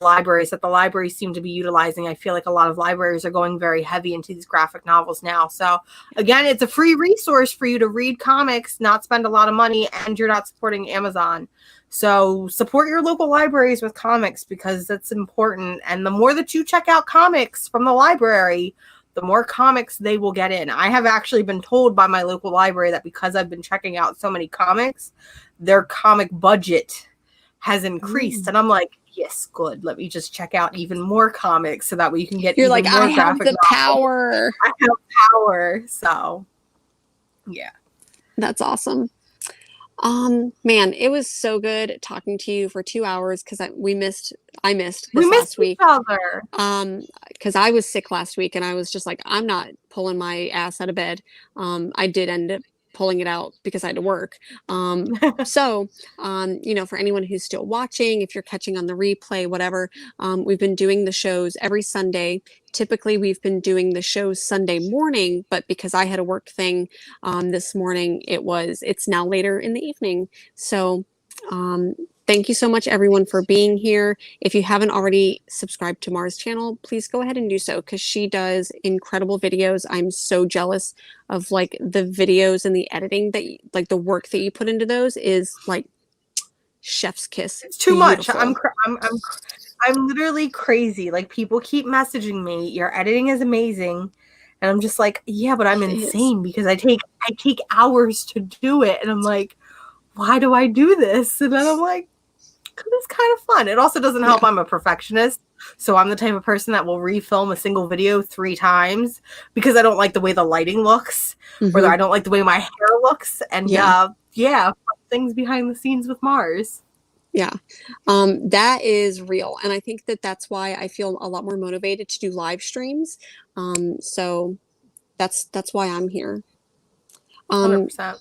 libraries that the libraries seem to be utilizing. I feel like a lot of libraries are going very heavy into these graphic novels now. So again, it's a free resource for you to read comics, not spend a lot of money, and you're not supporting Amazon. So support your local libraries with comics, because that's important. And the more that you check out comics from the library, the more comics they will get in. I have actually been told by my local library that because I've been checking out so many comics, their comic budget has increased. And I'm like, yes, good. Let me just check out even more comics so that we can get. You're even like, more I have the power. I have power. So, yeah, that's awesome. Man, it was so good talking to you for 2 hours, because I missed this last week. Because I was sick last week, and I was just like, I'm not pulling my ass out of bed. I did end up pulling it out because I had to work. So, for anyone who's still watching, if you're catching on the replay, whatever, we've been doing the shows every Sunday. Typically, we've been doing the shows Sunday morning, but because I had a work thing this morning, it's now later in the evening. So, thank you so much, everyone, for being here. If you haven't already subscribed to Mars channel, please go ahead and do so because she does incredible videos. I'm so jealous of like the videos and the editing that like the work that you put into those is like chef's kiss. It's too Beautiful. much. I'm literally crazy. Like people keep messaging me, your editing is amazing. And I'm just like, yeah, but I'm insane because I take hours to do it. And I'm like, why do I do this? And then I'm like, because it's kind of fun. It also doesn't help. I'm a perfectionist. So I'm the type of person that will refilm a single video 3 times because I don't like the way the lighting looks or I don't like the way my hair looks. And things behind the scenes with Mars. Yeah, that is real. And I think that that's why I feel a lot more motivated to do live streams. So that's why I'm here. 100%.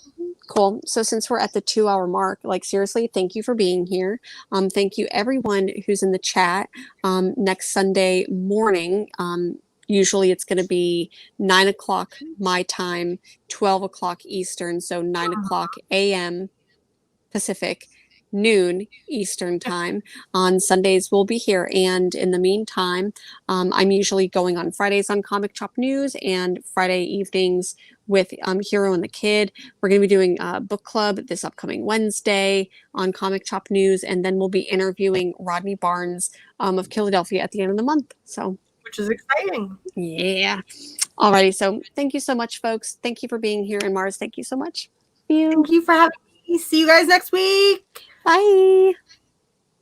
Cool. So since we're at the 2-hour mark, like seriously, thank you for being here. Thank you everyone who's in the chat. Next Sunday morning, usually it's going to be 9 o'clock my time, 12 o'clock Eastern. So 9 o'clock a.m. Pacific, noon Eastern time. On Sundays, we'll be here. And in the meantime, I'm usually going on Fridays on Comic Chop News and Friday evenings with Hero and the Kid. We're going to be doing a book club this upcoming Wednesday on Comic Chop News. And then we'll be interviewing Rodney Barnes of Philadelphia at the end of the month. So, which is exciting. Yeah. Alrighty. So thank you so much, folks. Thank you for being here. And Mars, thank you so much. Thank you for having me. See you guys next week. Bye.